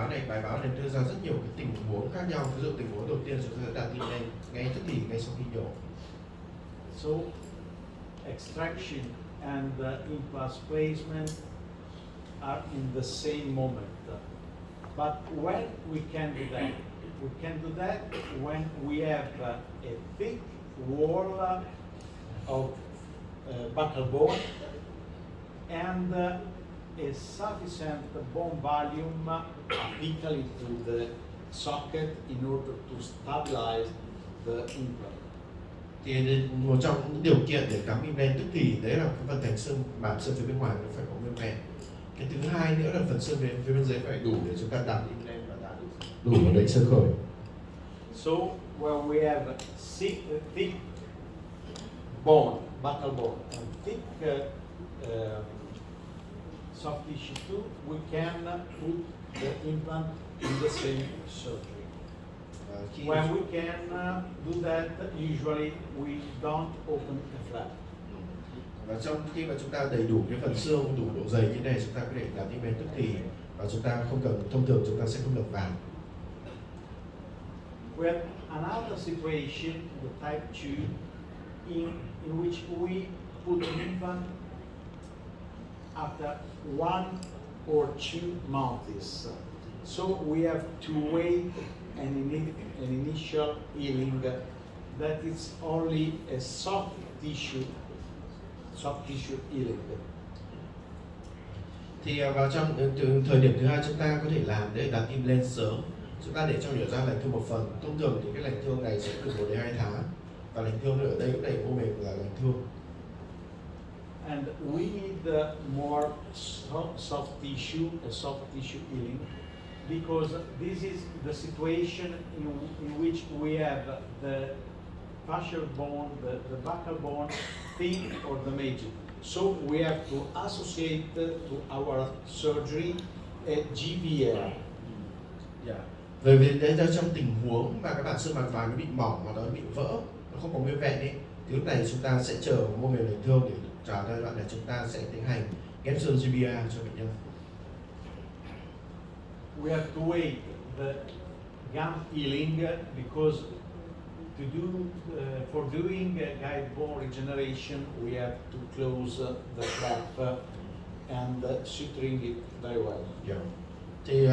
báo này đưa ra rất nhiều cái tình huống khác nhau. Ví dụ tình huống đầu tiên chúng ta sẽ đặt implant ngay tức thì ngay sau khi nhổ. So extraction and implant placement are in the same moment. But when we can do that? We can do that when we have a thick wall of buccal bone and a sufficient bone volume apically to the socket in order to stabilize the implant. Thì một trong những điều kiện để cắm implant tức thì đấy là cái phần thành xương bám xương phía bên ngoài nó phải có nguyên vẹn. Cái thứ hai nữa là phần xương phía bên dưới phải đủ để chúng ta đặt implant và đạt đủ ổn định xương khởi. So when we have thick bone, buccal bone, and thick soft tissue too, we can put the implant in the same surgery. When we can do that, usually we don't open the flap. Và trong khi mà chúng ta đầy đủ cái phần xương, đủ độ dày như này, chúng ta có thể đặt implant tức thì và chúng ta không cần, thông thường chúng ta sẽ không được vào. We have another situation, the type 2, in which we put an implant after 1 or 2 months. So we have to wait an initial healing that is only a soft tissue healing. Thì vào trong thời điểm thứ hai chúng ta có thể làm để đặt implant sớm. Chúng ta để cho nhổ răng lành thương một phần. Thông thường thì cái lành thương này sẽ từ 1 đến 2 tháng. Và lành thương ở đây cũng đầy mô mềm là lành thương. And we need more soft tissue healing, because this is the situation in which we have the fascial bone, the buccal bone, thin or damaged. So we have to associate to our surgery a GBL. Bởi vì đấy là trong tình huống mà các bạn xương mặt vàng nó bị mỏng hoặc nó bị vỡ, nó không có nguyên vẹn ấy, thì lúc này chúng ta sẽ chờ mô mềm lành thương để trả giai đoạn này chúng ta sẽ tiến hành ghép xương GBA cho bệnh nhân. We have to wait the gum healing because for doing guide bone regeneration we have to close the flap and suturing it very well. Thì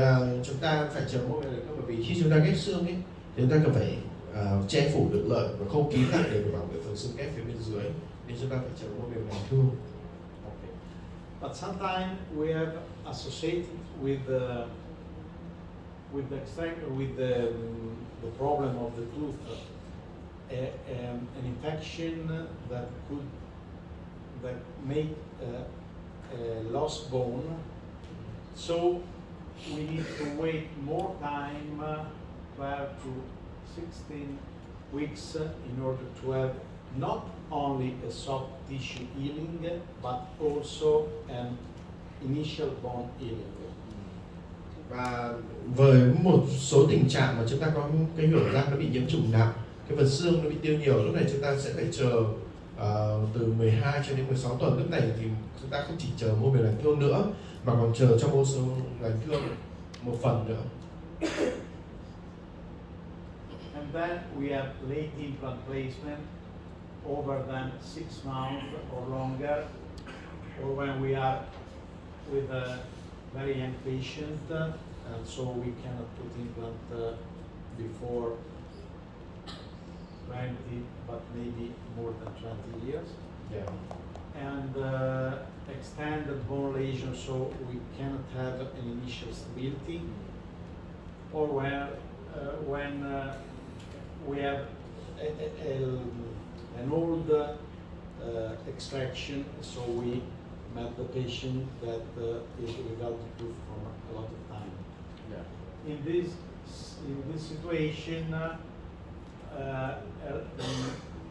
chúng ta phải chờ mô mềm lành thương, bởi vì khi chúng ta ghép xương ấy thì chúng ta cần phải che phủ được lợi và khâu kín lại để bảo vệ phần xương ghép phía bên dưới, nên chúng ta phải chờ mô mềm lành thương. Okay. But sometimes we have associated with the problem of the tooth an infection that make a lost bone. So we need to wait more time, 12 to 16 weeks, in order to have not only a soft tissue healing, but also an initial bone healing. Và với một số tình trạng mà chúng ta có cái hở răng nó bị nhiễm trùng nặng, cái phần xương nó bị tiêu nhiều, lúc này chúng ta sẽ phải chờ từ 12 cho đến 16 tuần. Lúc này thì chúng ta không chỉ chờ mô mềm lành thương nữa mà còn chờ cho mô xương lành thương một phần nữa. And then we have late implant placement over than 6 months or longer, or when we are with a very young patient, and so we cannot put implant before 20, but maybe more than 20 years. And extended bone lesion, so we cannot have an initial stability, or when we have an old extraction, so we met the patient that is without the tooth for a lot of time. In this situation,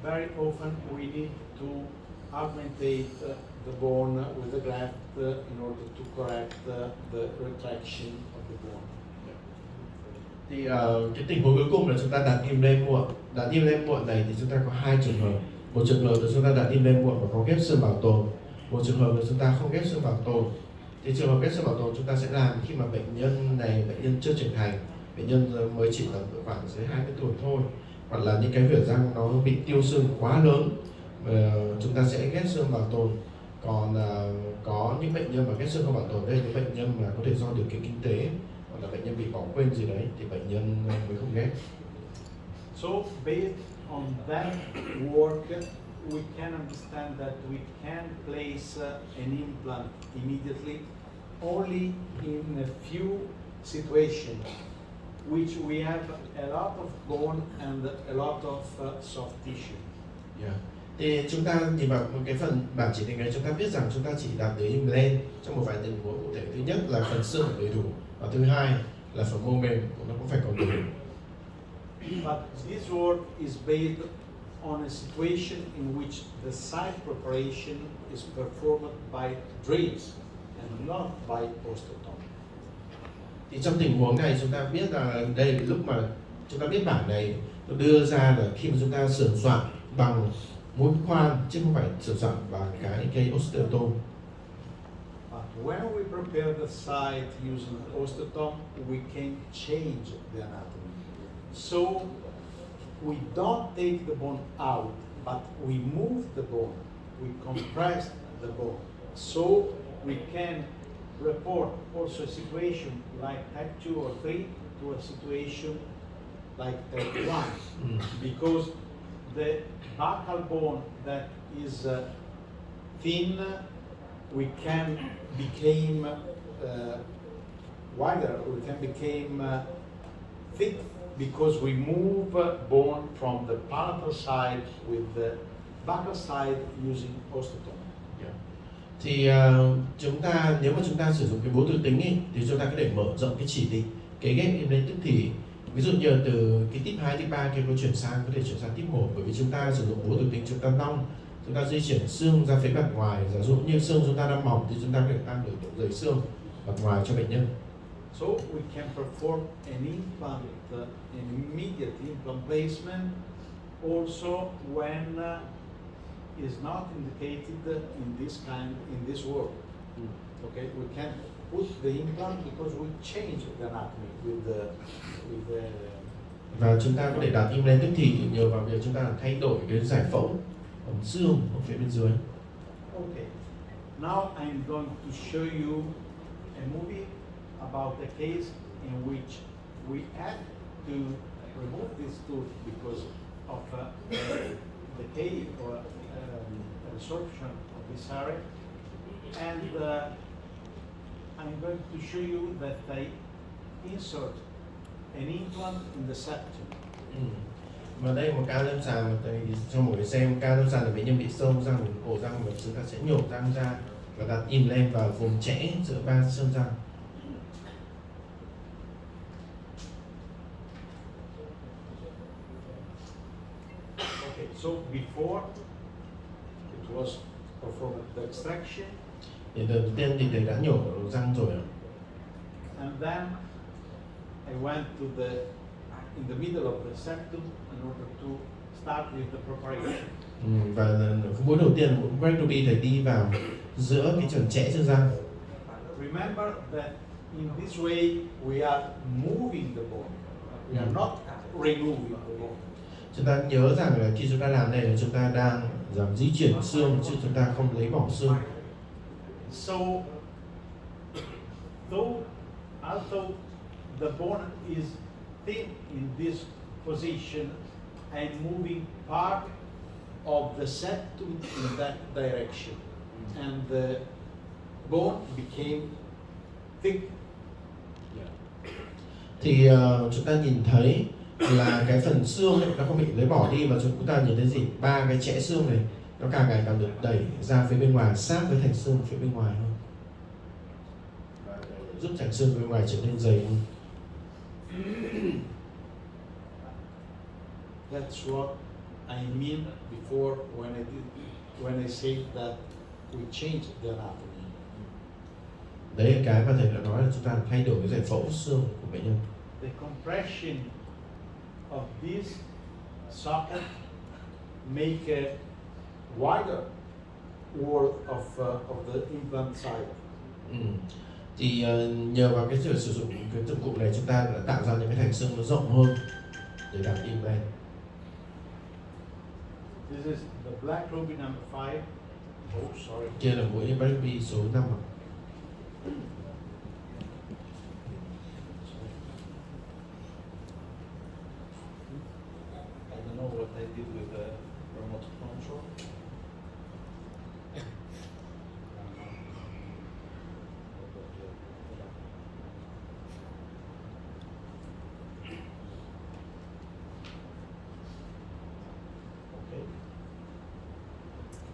very often we need to augmentate the bone with the graft in order to correct the retraction of the bone. Thì cái tình huống cuối cùng là chúng ta đặt implant muộn. Đặt implant muộn này thì chúng ta có 2 trường hợp. Một trường hợp là chúng ta đặt implant muộn và có ghép xương bảo tồn. Một trường hợp là chúng ta không ghép xương bảo tồn. Thì trường hợp ghép xương bảo tồn chúng ta sẽ làm khi mà bệnh nhân chưa trưởng thành, bệnh nhân mới chỉ tầm khoảng dưới 20 tuổi thôi, hoặc là những cái huyệt răng nó bị tiêu xương quá lớn, chúng ta sẽ ghép xương bảo tồn. Còn có những bệnh nhân mà ghép xương không bảo tồn, đây những bệnh nhân mà có thể do điều kiện kinh tế hoặc là bệnh nhân bị bỏ quên gì đấy thì bệnh nhân mới không ghép. So based on that work, we can understand that we can place an implant immediately only in a few situations which we have a lot of bone and a lot of soft tissue. Yeah. Thì chúng ta nhìn vào một cái phần bản chỉ định này, chúng ta biết rằng chúng ta chỉ đặt để implant trong một vài tình huống cụ thể. Thứ nhất là phần xương phải đầy đủ, và thứ hai là phần mô mềm của nó cũng phải còn đầy đủ. But this work is based on a situation in which the side preparation is performed by drills and not by osteotomy. Thì trong tình huống này chúng ta biết là đây lúc mà chúng ta biết bản này nó đưa ra là khi mà chúng ta sửa soạn bằng mũi khoan chứ không phải sửa soạn bằng cái cây osteotom. But when we prepare the side using osteotom, we can change the anatomy. So we don't take the bone out, but we move the bone. We compress the bone. So we can report also a situation like type 2 or 3 to a situation like type 1. Because the buccal bone that is thin, we can become wider, we can become thick because we move bone from the palatal side with the buccal side using osteotomy. Thì chúng ta nếu mà chúng ta sử dụng cái búa từ tính ấy, thì chúng ta có thể mở rộng cái chỉ định cái ghép implant tức thì. Ví dụ như từ cái tip 2, tip 3 kia có chuyển sang tip 1, bởi vì chúng ta sử dụng búa từ tính, chúng ta nong, chúng ta di chuyển xương ra phía mặt ngoài. Giả dụ như xương chúng ta đang mỏng thì chúng ta có thể tăng được độ dày xương mặt ngoài cho bệnh nhân. So we can perform an implant, an immediate implant placement, also when is not indicated in this work. Okay, we can put the implant because we change the anatomy with the. Và chúng ta có thể đặt implant tức thì nhờ vào việc chúng ta thay đổi cái giải phẫu phần xương ở phía bên dưới. Okay, now I'm going to show you a movie about a case in which we had to remove this tooth because of decay or resorption of this area, and I'm going to show you that I insert an implant in the septum. Và đây một ca lâm sàng mà thầy cho mọi người xem ca lâm sàng là bệnh nhân bị sâu răng cổ răng, và chúng ta sẽ nhổ răng ra và đặt implant vào vùng chẽ giữa ba xương răng. Okay, so before it was performed the extraction. Thì đầu tiên thì thầy đã nhổ răng rồi ạ. And then I went to in the middle of the septum in order to start with the preparation. Và mũi đầu tiên mũi brachiotomy thầy đi vào giữa cái phần chẽ xương răng. Remember that in this way we are moving the bone. We are not removing the bone. Chúng ta nhớ rằng là khi chúng ta làm này là chúng ta đang giảm di chuyển xương chứ chúng ta không lấy bỏ xương. So, although the bone is thin in this position, I'm moving part of the septum in that direction, and the bone became thick. Thì chúng ta nhìn thấy là cái phần xương ấy, nó không bị lấy bỏ đi, mà chúng ta nhìn thấy gì? Ba cái chẽ xương này nó càng ngày càng được đẩy ra phía bên ngoài, sát với thành xương phía bên ngoài hơn, và giúp thành xương bên ngoài trở nên dày hơn. That's what I mean before when I said that we changed the anatomy. Đấy là cái mà thầy đã nói là chúng ta thay đổi cái giải phẫu xương của bệnh nhân. The compression of this socket make a wider wall of the implant side. Thì nhờ vào cái sự sử dụng cái dụng cụ này, chúng ta đã tạo ra những cái thành xương nó rộng hơn để đặt implant. This is the black ruby number 5. Oh, sorry. Kia là mũi brachiotomy số 5. I don't know what I did with the remote control.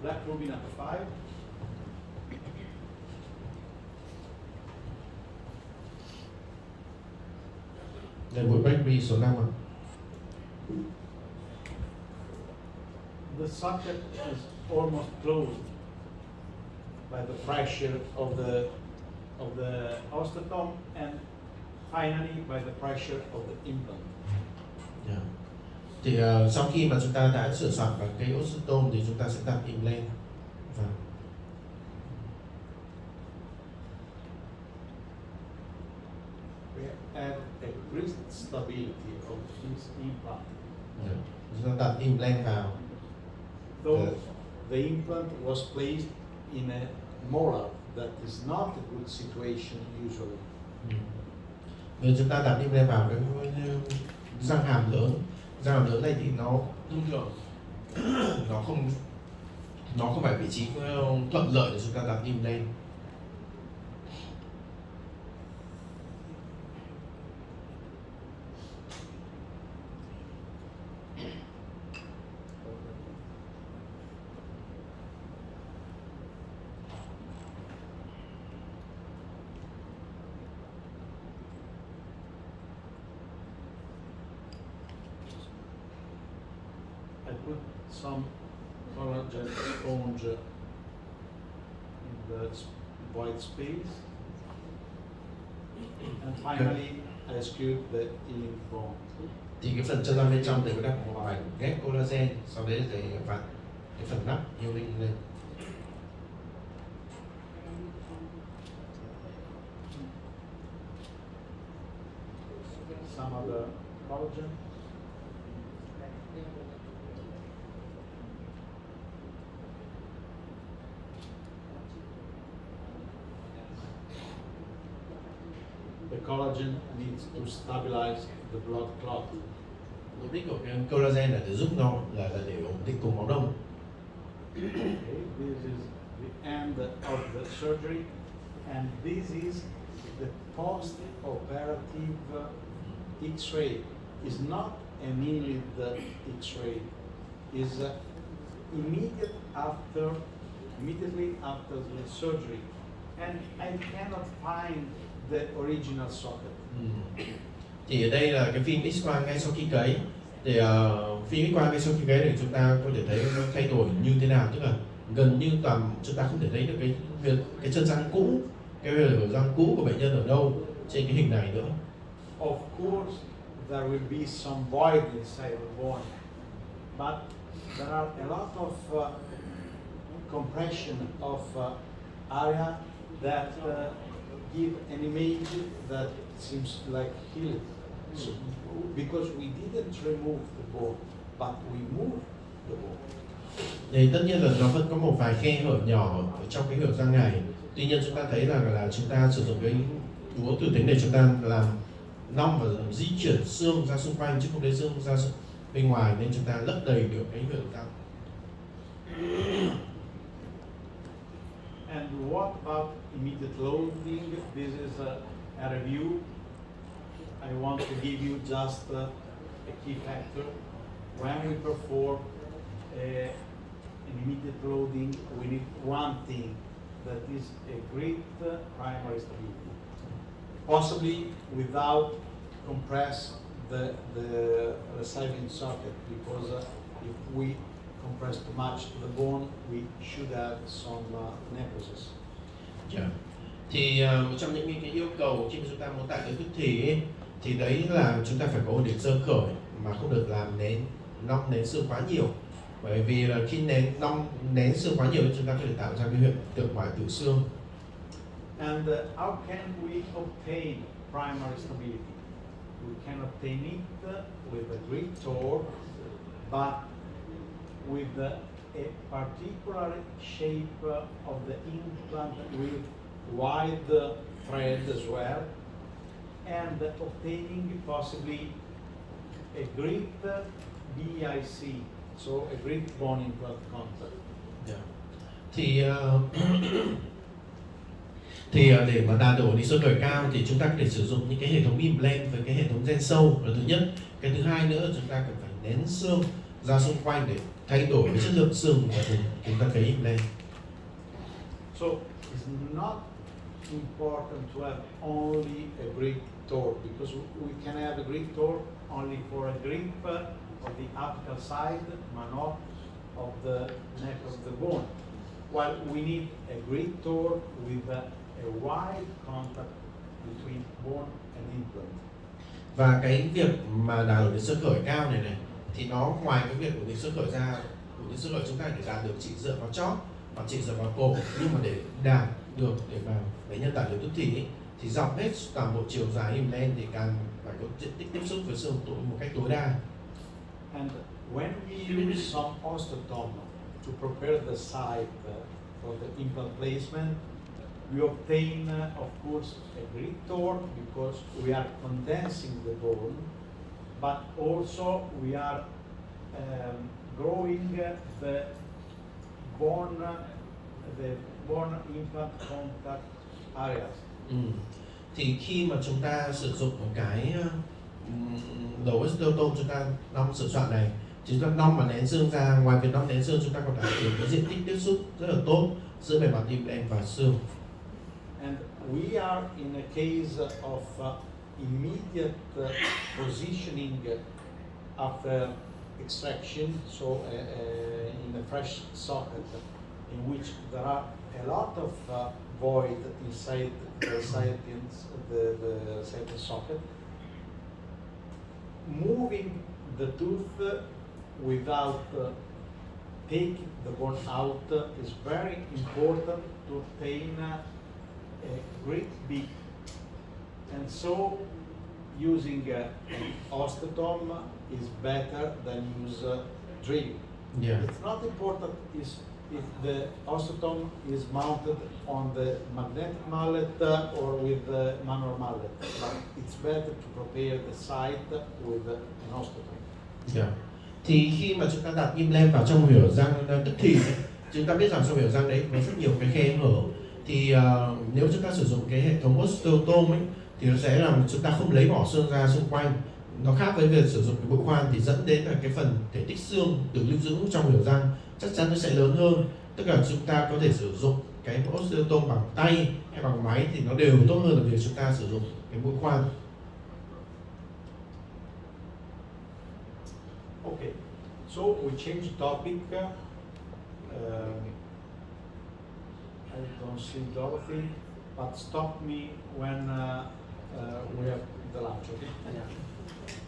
Black ruby number 5. Đây buổi Blackberry số 5 ạ. The socket is almost closed by the pressure of the osteotome and finally by the pressure of the implant. Yeah. Thì sau khi mà chúng ta đã sửa soạn vào cái osteotome thì chúng ta sẽ đặt implant vào. We add a great stability of this implant. Yeah. Chúng ta đặt implant vào. Though the implant was placed in a molar, that is not a good situation usually. Nếu chúng ta đặt implant vào cái răng hàm lớn này thì nó thông thường nó không phải vị trí thuận lợi để chúng ta đặt implant. I put some collagen sponge in the white space, and finally I screwed the healing bone. Thì cái phần chân răng bên trong thì có đặt một mảnh ghép collagen, sau đấy thì vặn cái phần nắp healing lên. Some of the collagen. The collagen needs to stabilize the blood clot. Mục đích của cái collagen là để giúp nó là để ổn định cục máu đông. Okay, this is the end of the surgery, and this is the post-operative X-ray. Is not immediately the X-ray. Is immediately after the surgery, and I cannot find the original socket. Thì ở đây là cái phim X-quang ngay sau khi cấy. Thì phim X-quang ngay sau khi cấy thì chúng ta có thể thấy nó thay đổi như thế nào, tức là gần như chúng ta không thể thấy được cái chân răng cũ, cái răng cũ của bệnh nhân ở đâu trên cái hình này nữa. Of course, there will be some void inside the bone, but there are a lot of compression of area that give an image that seems like healed. So, because we didn't remove the bone, but we moved the bone. Thì tất nhiên là nó vẫn có một vài khe hở nhỏ ở trong cái hở răng này. Tuy nhiên chúng ta thấy là chúng ta sử dụng cái búa tử tính để chúng ta làm nong và di chuyển xương ra xung quanh chứ không lấy xương ra bên ngoài, nên chúng ta lấp đầy được cái hở răng. And what about immediate loading? This is a review. I want to give you just a key factor. When we perform an immediate loading, we need one thing, that is a great primary stability. Possibly without compress the receiving socket, because if we compress too much the bone, we should have some necrosis. Yeah. Thì một trong những cái yêu cầu khi mà chúng ta muốn tạo cái thức thì ấy, thì đấy là chúng ta phải có ổn định xương khởi mà không được làm nong nén xương quá nhiều. Bởi vì là khi nén xương quá nhiều thì chúng ta có thể tạo ra cái hiện tượng hoại tử xương. And how can we obtain primary stability? We can obtain it with a great torque, but with a particular shape of the implant with wide thread as well, and obtaining possibly a great BIC, so a great bone implant contact. Yeah. Thì để mà đạt được ổn định xương khởi cao thì chúng ta có thể sử dụng những cái hệ thống implant với cái hệ thống gen sâu là thứ nhất. Cái thứ hai nữa là chúng ta cần phải nén xương ra xung quanh để thay đổi cái chất lượng xương của chúng ta cấy implant. So it's not important to have only a grip torque, because we can have a grip torque only for a grip of the apical side, but not of the neck of the bone. While we need a grip torque with a wide contact between bone and implant. Và cái việc mà đảo đến xương khởi cao này thì nó ngoài cái việc ổn định xương khởi ra, ổn định xương khởi chúng ta để đạt được chỉ dựa vào chóp và chỉ dựa vào cổ, nhưng mà để đạt được để vào bệnh nhân đạt được tức thì thì dọc hết toàn bộ chiều dài implant thì càng phải có diện tích tiếp xúc với xương một cách tối đa. And when we use some osteotome to prepare the site for the implant placement, we obtain, of course, a grip torque because we are condensing the bone, but also we are growing the bone implant contact areas. Thì khi mà chúng ta sử dụng một cái đầu osteotome, chúng ta đong sửa soạn này, chúng ta đong và nén xương ra. Ngoài việc đong nén xương, chúng ta còn đạt được cái diện tích tiếp xúc rất là tốt giữa bề mặt implant và xương. And we are in a case of immediate positioning after extraction, so in a fresh socket in which there are a lot of void inside the sapien socket. Moving the tooth without taking the bone out is very important to obtain a great beak. And so using an osteotome is better than use drill. Yeah. It's not important if the osteotome is mounted on the magnetic mallet or with the manual mallet, but it's better to prepare the site with an osteotome. Yeah. Thì khi mà chúng ta đặt implant vào trong huyệt răng tức thì chúng ta biết rằng trong huyệt răng đấy có rất nhiều cái khe hở. Thì nếu chúng ta sử dụng cái hệ thống osteotome ấy, thì nó sẽ làm chúng ta không lấy bỏ xương ra xung quanh. Nó khác với việc sử dụng cái bụi khoan thì dẫn đến là cái phần thể tích xương được lưu giữ trong huyệt răng chắc chắn nó sẽ lớn hơn. Tức là chúng ta có thể sử dụng cái osteotome bằng tay hay bằng máy thì nó đều tốt hơn là việc chúng ta sử dụng cái bụi khoan. Okay, so we change topic. I don't see Dorothy, but stop me when we have the lunch, okay?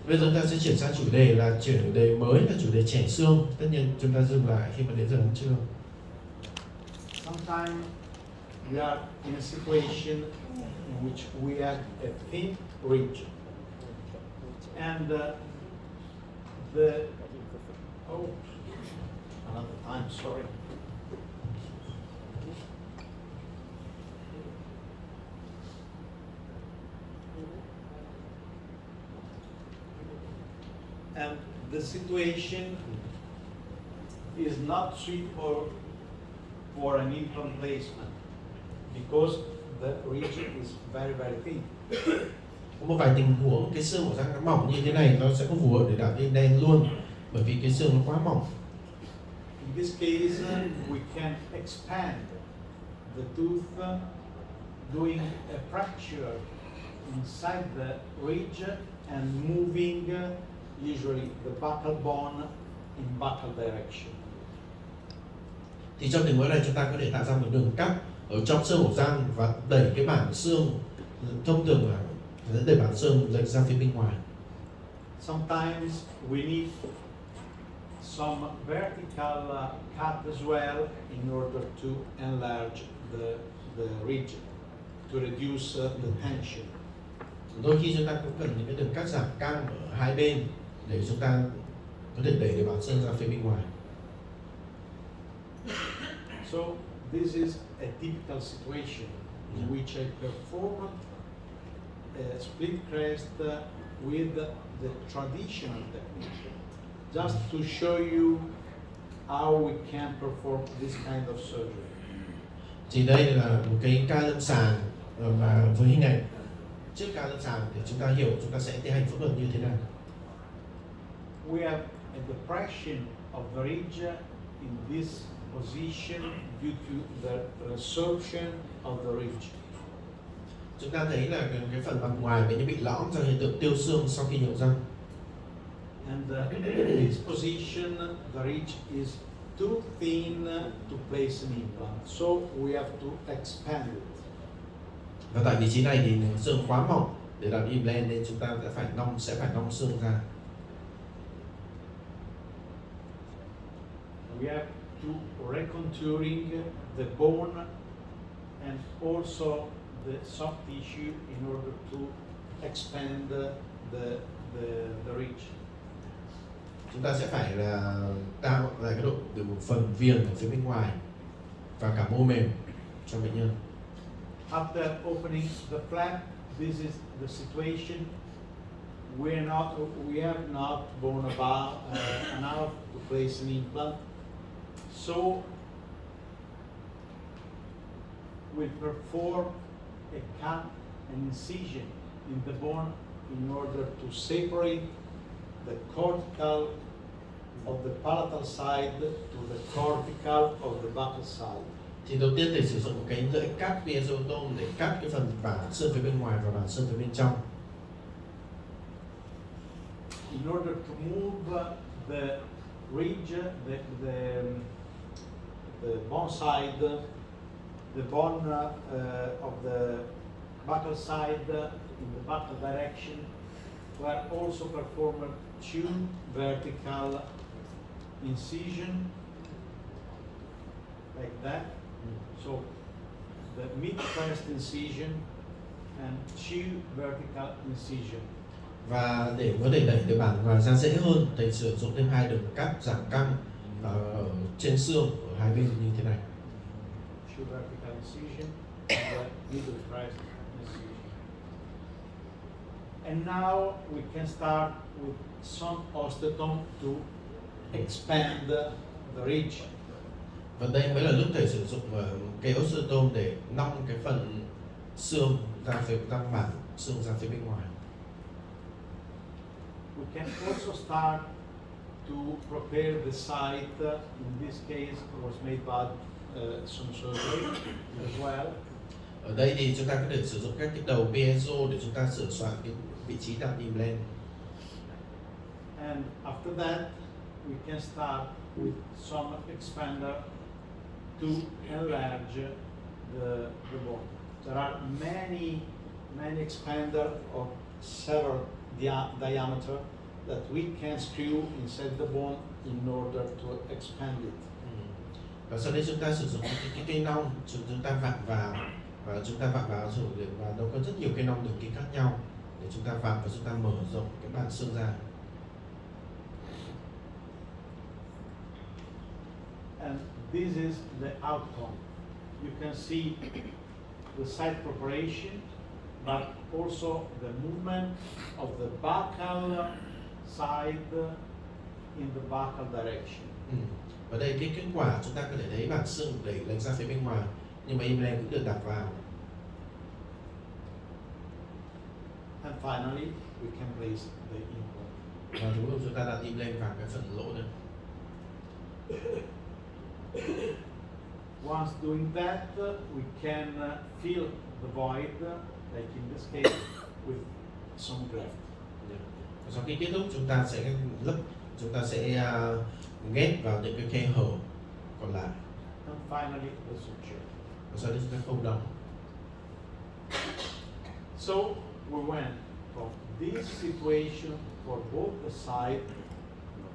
Bây giờ chúng ta sẽ chuyển sang chủ đề là chủ đề mới là chủ đề chẻ xương. Tất nhiên chúng ta dừng lại khi mà đến giờ ăn trưa. Sometimes we are in a situation in which we have a thin ridge, and another time, sorry. And the situation is not suitable for an implant placement because the region is very, very thin. Có một vài tình huống cái xương của răng nó mỏng như thế này nó sẽ không phù hợp để đặt implant luôn, bởi vì cái xương nó quá mỏng. In this case, we can expand the tooth, doing a fracture inside the ridge and moving usually the buccal bone in buccal direction. Thì trong tình huống này chúng ta có thể tạo ra một đường cắt ở trong xương ổ răng và đẩy cái bản xương, thông thường là đẩy bản xương lệch ra phía bên ngoài. Sometimes we need some vertical cut as well in order to enlarge the region, to reduce the tension. Đôi khi chúng ta cũng cần những cái đường cắt giảm căng ở hai bên để chúng ta có thể đẩy được bản xương ra phía bên ngoài. So this is a typical situation in which I performed a split crest with the traditional technique, just to show you how we can perform this kind of surgery. Thì đây là một cái ca lâm sàng và với hình ảnh trước ca lâm sàng để chúng ta hiểu chúng ta sẽ tiến hành phẫu thuật như thế nào. We have a depression of the ridge in this position due to the resorption of the ridge. Chúng ta thấy là cái phần mặt ngoài cái như bị lõm do hiện tượng tiêu xương sau khi nhổ răng. And in this position, the ridge is too thin to place an implant, so we have to expand it. Và tại vị trí này thì xương quá mỏng để đặt implant nên chúng ta sẽ phải nong xương ra. We have to recontouring the bone and also the soft tissue in order to expand the ridge. Chúng ta sẽ phải là tạo ra cái độ từ một phần viền ở phía bên ngoài và cả mô mềm cho bệnh nhân. After opening the flap, this is the situation. We have not bone enough to place an implant, so we perform a cut and incision in the bone in order to separate the cortical of the palatal side to the cortical of the buccal side. Thì đầu tiên để sử dụng cái lưỡi cắt piezotom để cắt cái phần bảng xương phía bên ngoài và bảng xương phía bên trong. In order to move the ridge, the bone side, the bone of the buccal side in the buccal direction, we are also performed 2 vertical incision like that. So the mid-crest incision and 2 vertical incision. Và để có thể đẩy cái bảng ngoài ra dễ hơn thì sử dụng thêm 2 đường cắt giảm căng ở trên xương ở hai bên như thế này. 2 vertical incision and the middle crest incision. And now we can start with some osteotomy to expand the ridge. Và đây mới là lúc thầy sử dụng cái osteotom để nong cái phần xương ra phía bảng xương ra phía bên ngoài. We can also start to prepare the site. In this case, it was made by some surgery as well. Ở đây thì chúng ta có thể sử dụng các cái đầu piezo để chúng ta sửa soạn cái vị trí đặt implant. And after that, we can start with some expander to enlarge the bone. There are many expanders of several diameter that we can screw inside the bone in order to expand it. Và sau đây chúng ta sử dụng cái cây nong chúng ta vặn vào và chúng ta vặn vào rồi và nó có rất nhiều cây nong đường kính khác nhau để chúng ta vặn và chúng ta mở rộng cái bảng xương ra. And this is the outcome. You can see the site preparation, but also the movement of the buccal side in the buccal direction. Và đây cái kết quả chúng ta có thể thấy bảng xương đẩy lệch ra phía bên ngoài, nhưng mà implant cũng được đặt vào. And finally, we can place the implant. Và cuối cùng chúng ta đặt implant vào cái phần lỗ này. Once doing that, we can fill the void, like in this case, with some graft. Và sau khi kết thúc chúng ta sẽ lấp, chúng ta sẽ ghép vào những cái khe hở còn lại. And finally, the suture. Và sau đó chúng ta khâu đóng. So we went from this situation for both the side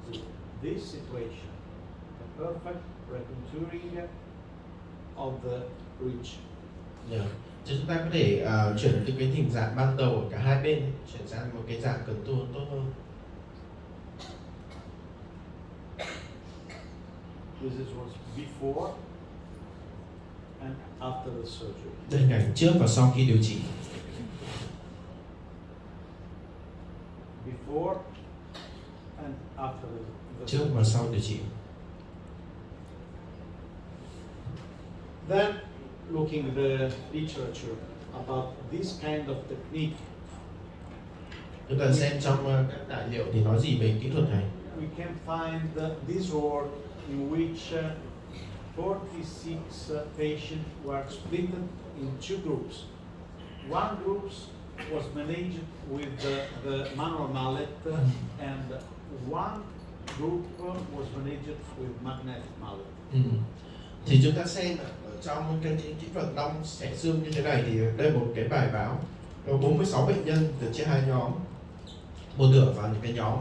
to this situation, the perfect recontouring of the ridge. Chứ chúng ta có thể chuyển từ cái hình dạng ban đầu ở cả hai bên chuyển sang một cái dạng contour tốt hơn. This is was before and after the surgery. Đây là ảnh trước và sau khi điều trị. Before and after the Trước và sau điều trị. Then, looking at the literature about this kind of technique, Chúng ta xem trong các tài liệu thì nói gì về kỹ thuật này. we can find this work in which 46 patients were split in two groups. One group was managed with the manual mallet, and one group was managed with magnetic mallet. Thì chúng ta xem ở trong cái kỹ thuật đong xẻ xương như thế này thì đây là một cái bài báo có 46 bệnh nhân được chia hai nhóm, một nửa vào những cái nhóm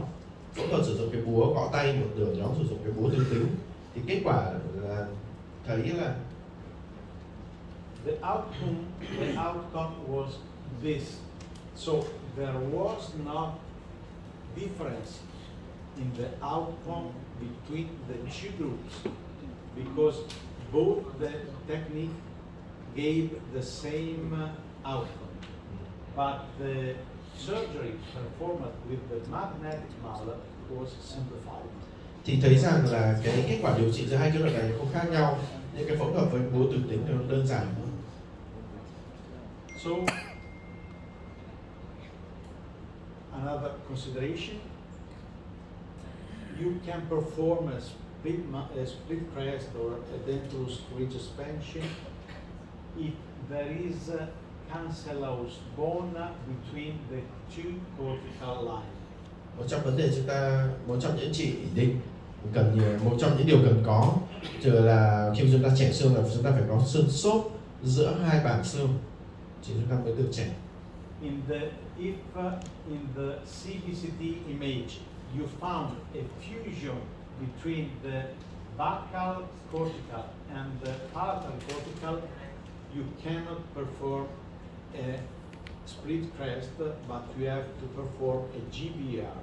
phẫu thuật sử dụng cái búa gõ tay, một nửa nhóm sử dụng cái búa từ tính. Thì kết quả là thấy là the outcome was this. So there was not difference in the outcome between the two groups, because both the technique gave the same outcome, but the surgery performed with the magnetic mallet was simplified. Thì thấy rằng là cái kết quả điều trị giữa hai cái loại này không khác nhau, nhưng cái phẫu thuật với búa từ tính nó đơn giản hơn. So another consideration: you can perform a split crest or a dentulous ridge expansion if there is a cancellous bone between the two cortical lines. Một trong những chỉ định một trong những điều cần có là khi chúng ta chẻ xương là chúng ta phải có xương xốp giữa hai bảng xương thì chúng ta mới được chẻ. If in the CBCT image you found a fusion between the buccal cortical and the palatal cortical, you cannot perform a split crest, but you have to perform a GBR.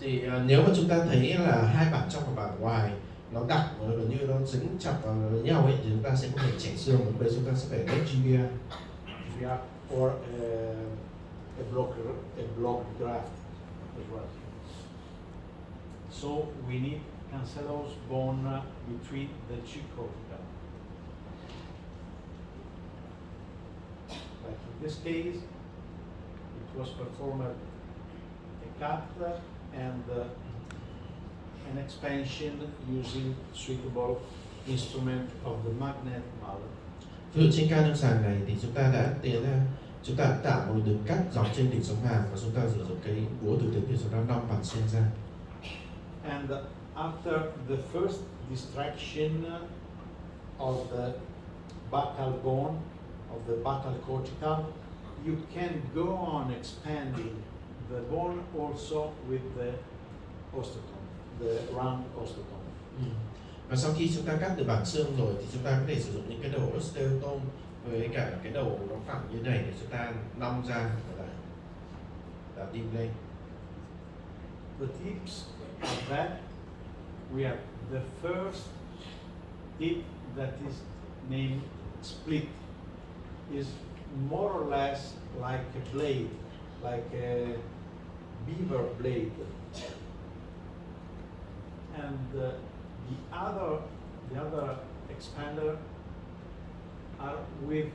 Thì nếu mà chúng ta thấy là hai bảng trong và bảng ngoài nó đặc và gần như nó dính chặt vào với nhau ấy, thì chúng ta sẽ có thể chẻ xương, và bây giờ chúng ta sẽ phải ghép GBR. Or a block graft as well. So we need cancellous bone between the two cortical. Like in this case, it was performed a cut and an expansion using suitable instrument of the magnet mallet. Ví dụ trên ca lâm sàng này thì chúng ta đã tạo một đường cắt dọc trên đỉnh sống hàm và chúng ta sử dụng cái búa từ tính để chúng ta đong bằng xương ra. And after the first distraction of the buccal bone, of the buccal cortical, you can go on expanding the bone also with the osteotome, the round osteotome. Và sau khi chúng ta cắt được bảng xương rồi thì chúng ta có thể sử dụng những cái đầu osteotome với cả cái đầu nó phẳng như này để chúng ta nong ra và đặt tim lên. The tips are that we have the first tip that is named split, is more or less like a blade, like a beaver blade. And the other expander are with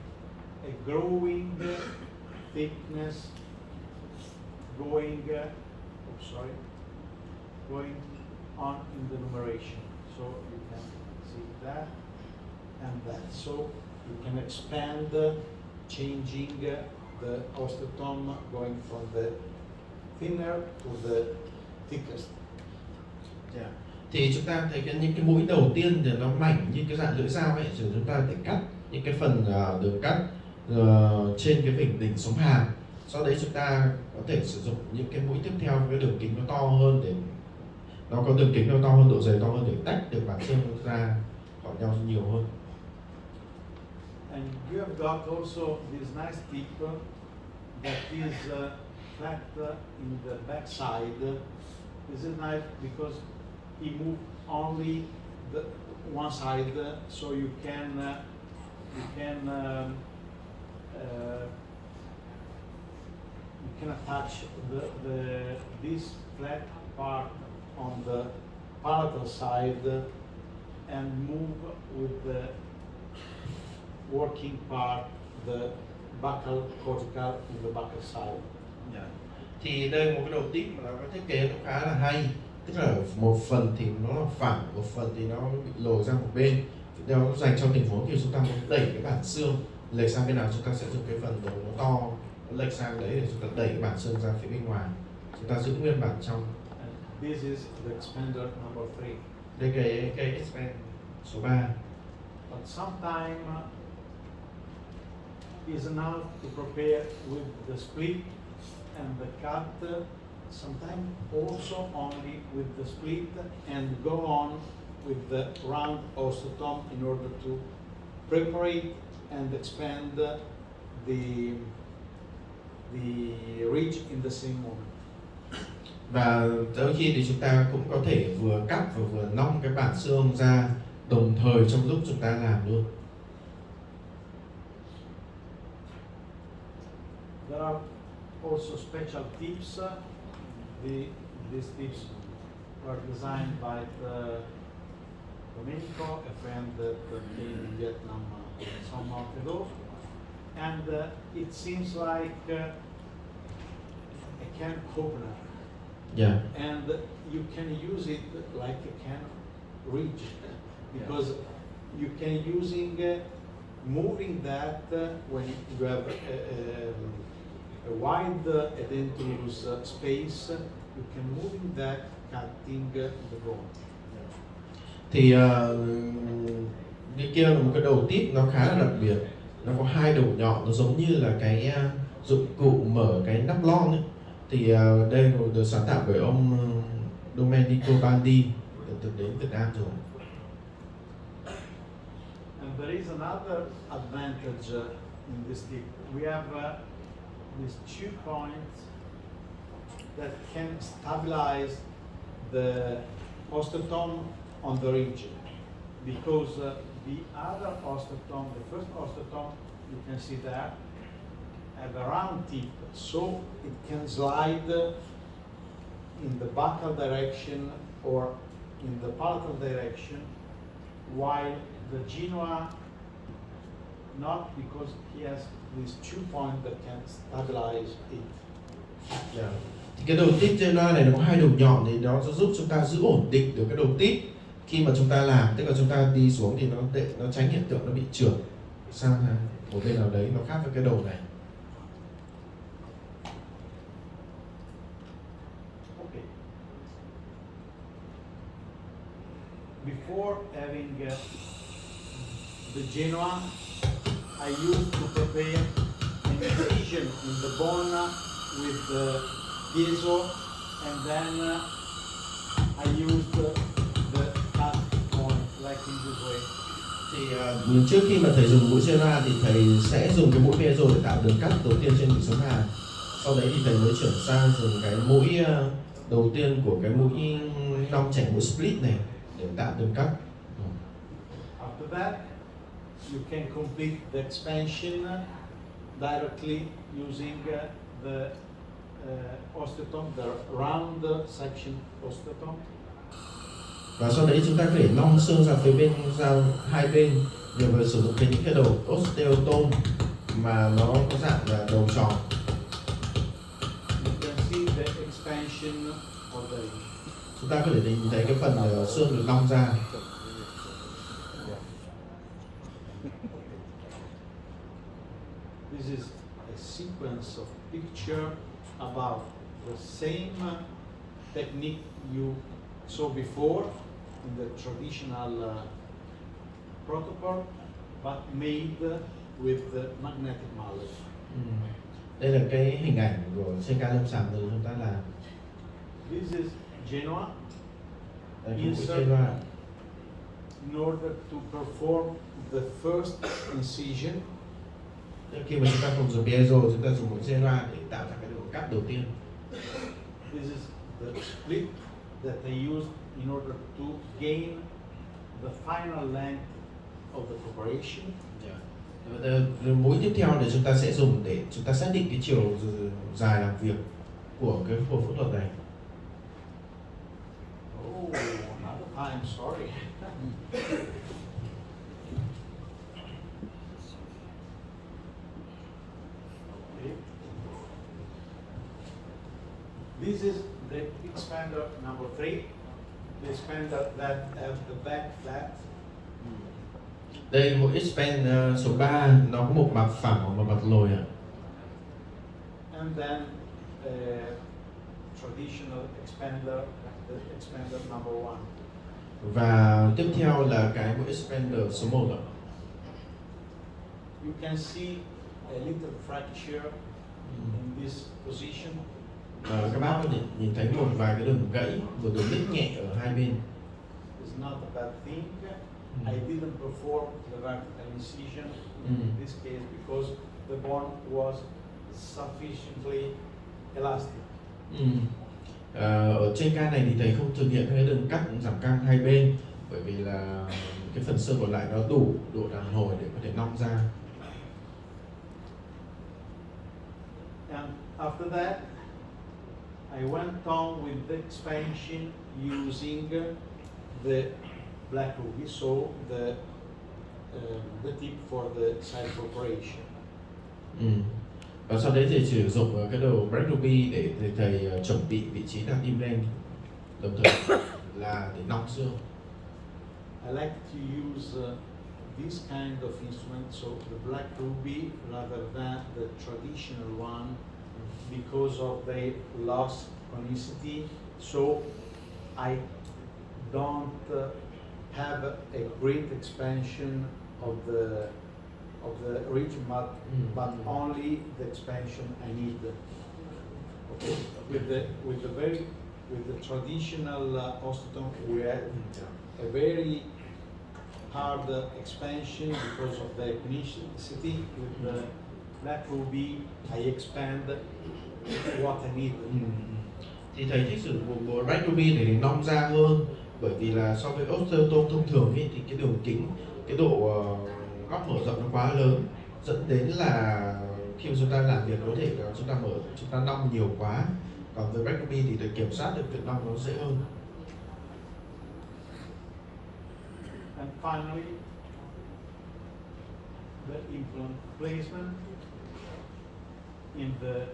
a growing thickness, going on in the numeration. So you can see that and that. So you can expand, changing the osteotome, going from the thinner to the thickest. Yeah. Thì chúng ta thấy những cái mũi đầu tiên thì nó mảnh như cái dạng lưỡi dao ấy, rồi chúng ta để cắt những cái phần đường cắt trên cái vỉnh đỉnh sống hàm. Sau đấy chúng ta có thể sử dụng những cái mũi tiếp theo với đường kính nó to hơn, để nó có đường kính nó to hơn, độ dày to hơn để tách được bảng xương ra khỏi nhau nhiều hơn. And you have got also this nice tip that is flat in the back side. This is nice because he moved only the one side, so you can attach this flat part on the palatal side and move with the working part, the buccal cortical in the buccal side. Yeah. Thì đây một cái đầu tip mà nó có thiết kế cũng khá là hay, tức là một phần thì nó là phẳng, một phần thì nó bị lồi ra một bên. Nó dành cho tình huống thì chúng ta muốn đẩy cái bản xương lệch sang bên nào, chúng ta sẽ dùng cái phần đầu nó to nó lệch sang đấy để chúng ta đẩy cái bản xương ra phía bên ngoài, chúng ta giữ nguyên bản trong. And this is the expander number 3. Đây cái expand số 3. But sometimes is enough to prepare with the split and the cut. Sometimes also only with the split and go on with the round osteotome in order to prepare and expand the ridge in the same moment. Và đôi khi thì chúng ta cũng có thể vừa cắt và vừa nong cái bản xương ra đồng thời trong lúc chúng ta làm luôn. There are also special tips. These tips were designed by Domenico, a friend that came in Vietnam some months ago, and it seems like a can opener. Yeah. And you can use it like a can ridge, because you can using moving that when you have a wide edentulous space, you can moving that cutting the bone. Thì cái kia là một cái đầu tip nó khá là đặc biệt, nó có hai đầu nhọn, nó giống như là cái dụng cụ mở cái nắp lon ấy. Thì đây được sáng tạo bởi ông Domenico Bandi, từng đến Việt Nam rồi. And there is another advantage in this tip. We have these 2 points that can stabilize the osteotome on the ridge, because the other osteotome, the first osteotome, you can see that, have a round tip, so it can slide in the buccal direction or in the palatal direction, while the Genoa not, because he has these 2 points that can stabilize it. Yeah. Thì cái đầu tip trên này nó có hai đầu nhọn thì nó sẽ giúp chúng ta giữ ổn định được cái đầu tip khi mà chúng ta làm, tức là chúng ta đi xuống thì nó tránh hiện tượng nó bị trượt sang một bên nào đấy, nó khác với cái đầu này. Okay. Before having the Genoa, I used to prepare an incision in the bone with the piezo, and then I used the cut point like in this way. Thì trước khi mà thầy dùng mũi Gera thì thầy sẽ dùng cái mũi piezo để tạo đường cắt đầu tiên trên mũi sống hàm. Sau đấy thì thầy mới chuyển sang dùng cái mũi đầu tiên của cái mũi nong chảy, mũi split này để tạo đường cắt. After that, you can complete the expansion directly using the osteotome, the round section osteotome. Và sau đấy chúng ta có thể nong xương ra phía bên, ra hai bên nhờ vào sử dụng những cái đầu osteotome mà nó có dạng là đầu tròn. You can see the expansion of the. Chúng ta có thể nhìn thấy cái phần xương được nong ra. This is a sequence of picture about the same technique you saw before in the traditional protocol, but made with the magnetic mallet. Đây là cái hình ảnh của trên ca lâm sàng từ chúng ta làm. This is Genoa. Insert In order to perform the first incision. Khi mà chúng ta không dùng piezo, chúng ta dùng mũi Gera để tạo ra cái đường cắt đầu tiên. This is the split that they used in order to gain the final length of the preparation. Mũi tiếp theo để chúng ta sẽ dùng để chúng ta xác định cái chiều dài làm việc của cái cuộc phẫu thuật này. Oh, another time, sorry. Okay. This is the expander number 3. the expander that have the back flat. Đây là một expand số 3, nó có một mặt phẳng và một mặt lồi ạ. And then traditional expander, the expander number 1. Và tiếp theo là cái mũi expander số 1 ạ. You can see a little fracture in this position. Các bác có thể nhìn thấy một vài cái đường gãy, một đường nứt nhẹ ở hai bên. It's not a bad thing. I didn't perform the vertical incision in this case because the bone was sufficiently elastic. Ở trên ca này thì thầy không thực hiện cái đường cắt giảm căng hai bên bởi vì là cái phần xương còn lại nó đủ độ đàn hồi để có thể nong ra. And after that, I went on with the expansion using the black ruby, so the tip for the side preparation. Và sau đấy thì sử dụng cái đầu Black Ruby để thầy chuẩn bị vị trí đặt implant, đồng thời là để nong xương. I like to use this kind of instrument, so the black ruby rather than the traditional one, because of their loss conicity. So I don't have a great expansion of the region, but only the expansion I need. Okay, with the traditional osteotome, we have a very hard expansion because of the conicity. With the black ruby, I expand what I need. Thì thầy thích sử dụng bộ Black Ruby để nong ra hơn, bởi vì là so với osteotome thông thường ấy, thì cái đường kính, cái độ góc mở rộng nó quá lớn, dẫn đến là khi mà chúng ta làm việc có thể là chúng ta nong nhiều quá. Còn với Black Ruby thì để kiểm soát được việc nong nó dễ hơn. And finally, the implant placement in the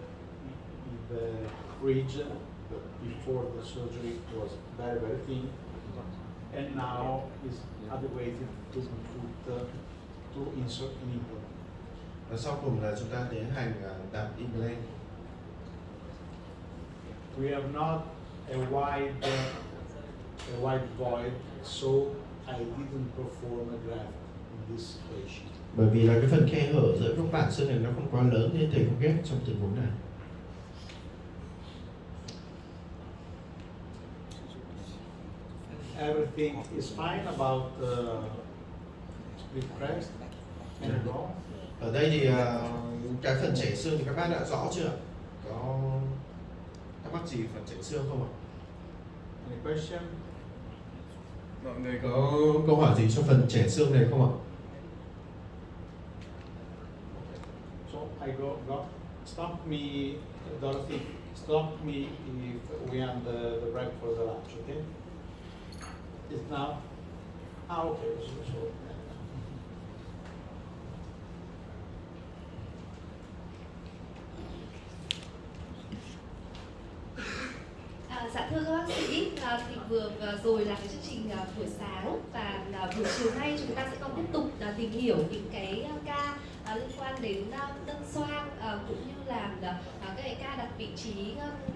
region before the surgery was very, very thin, and now is adequate to insert an implant. Và sau cùng là chúng ta tiến hành đặt implant. We have not a wide void, so I didn't perform a graft in this patient. Bởi vì là cái phần khe hở giữa các bản xương này nó không quá lớn nên thầy không ghép trong tình huống này. Everything is fine about split crest and all. Ở đây thì cái phần chảy xương thì các bác đã rõ chưa? Có thắc mắc gì phần chảy xương không ạ? Any question? Mọi người có câu hỏi gì cho phần chảy xương này không ạ? So I go stop me, Dorothy. Stop me if we are the break for the lunch, okay? It's now. Okay. So. Dạ thưa các bác sĩ, thì vừa rồi là cái chương trình buổi sáng và buổi chiều nay chúng ta sẽ còn tiếp tục tìm hiểu những cái ca liên quan đến nâng xoang cũng như là các cái ca đặt vị trí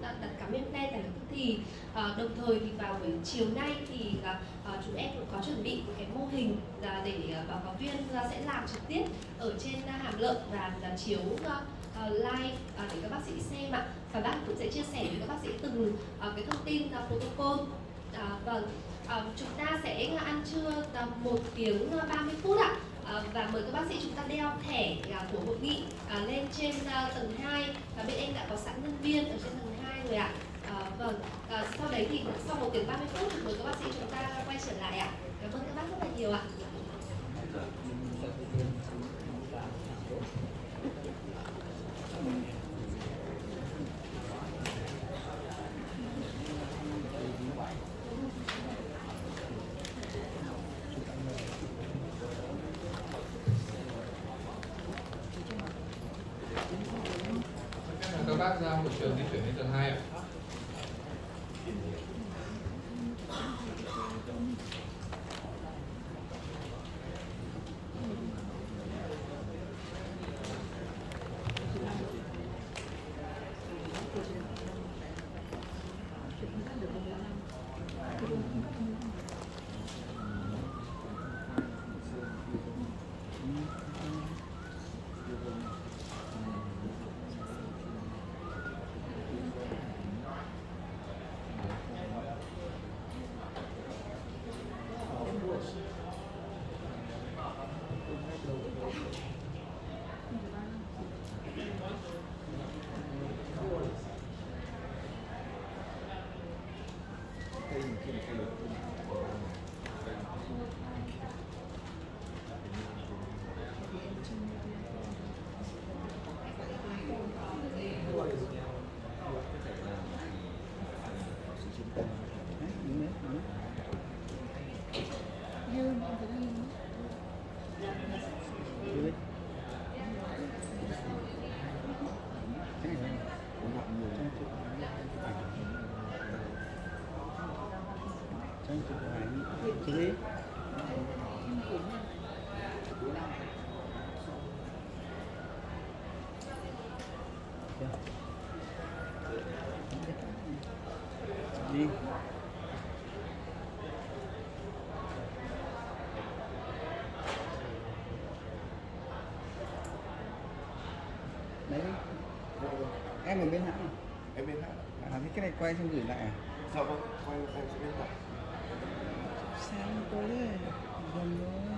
đặt cắm implant tại tức thì đồng thời thì vào buổi chiều nay thì chúng em cũng có chuẩn bị một cái mô hình để báo cáo viên sẽ làm trực tiếp ở trên hàm lợn và chiếu live để các bác sĩ xem ạ. Và bác cũng sẽ chia sẻ với các bác sĩ từng cái thông tin protocol. Vâng, chúng ta sẽ ăn trưa 1 tiếng 30 phút ạ. Và mời các bác sĩ chúng ta đeo thẻ của hội nghị lên trên tầng 2 và bên em đã có sẵn nhân viên ở trên tầng 2 rồi ạ. Vâng, sau đấy thì sau 1 tiếng 30 phút thì mời các bác sĩ chúng ta quay trở lại ạ. Cảm ơn các bác rất là nhiều ạ. Các bác ra hội trường di chuyển lên tầng 2 ạ. Đi. Đấy. Em ở bên hãng à? Em bên hãng. À thế cái này quay xong gửi lại à? Dạ vâng, quay em sẽ bên hãng. Sáng tối gần rồi.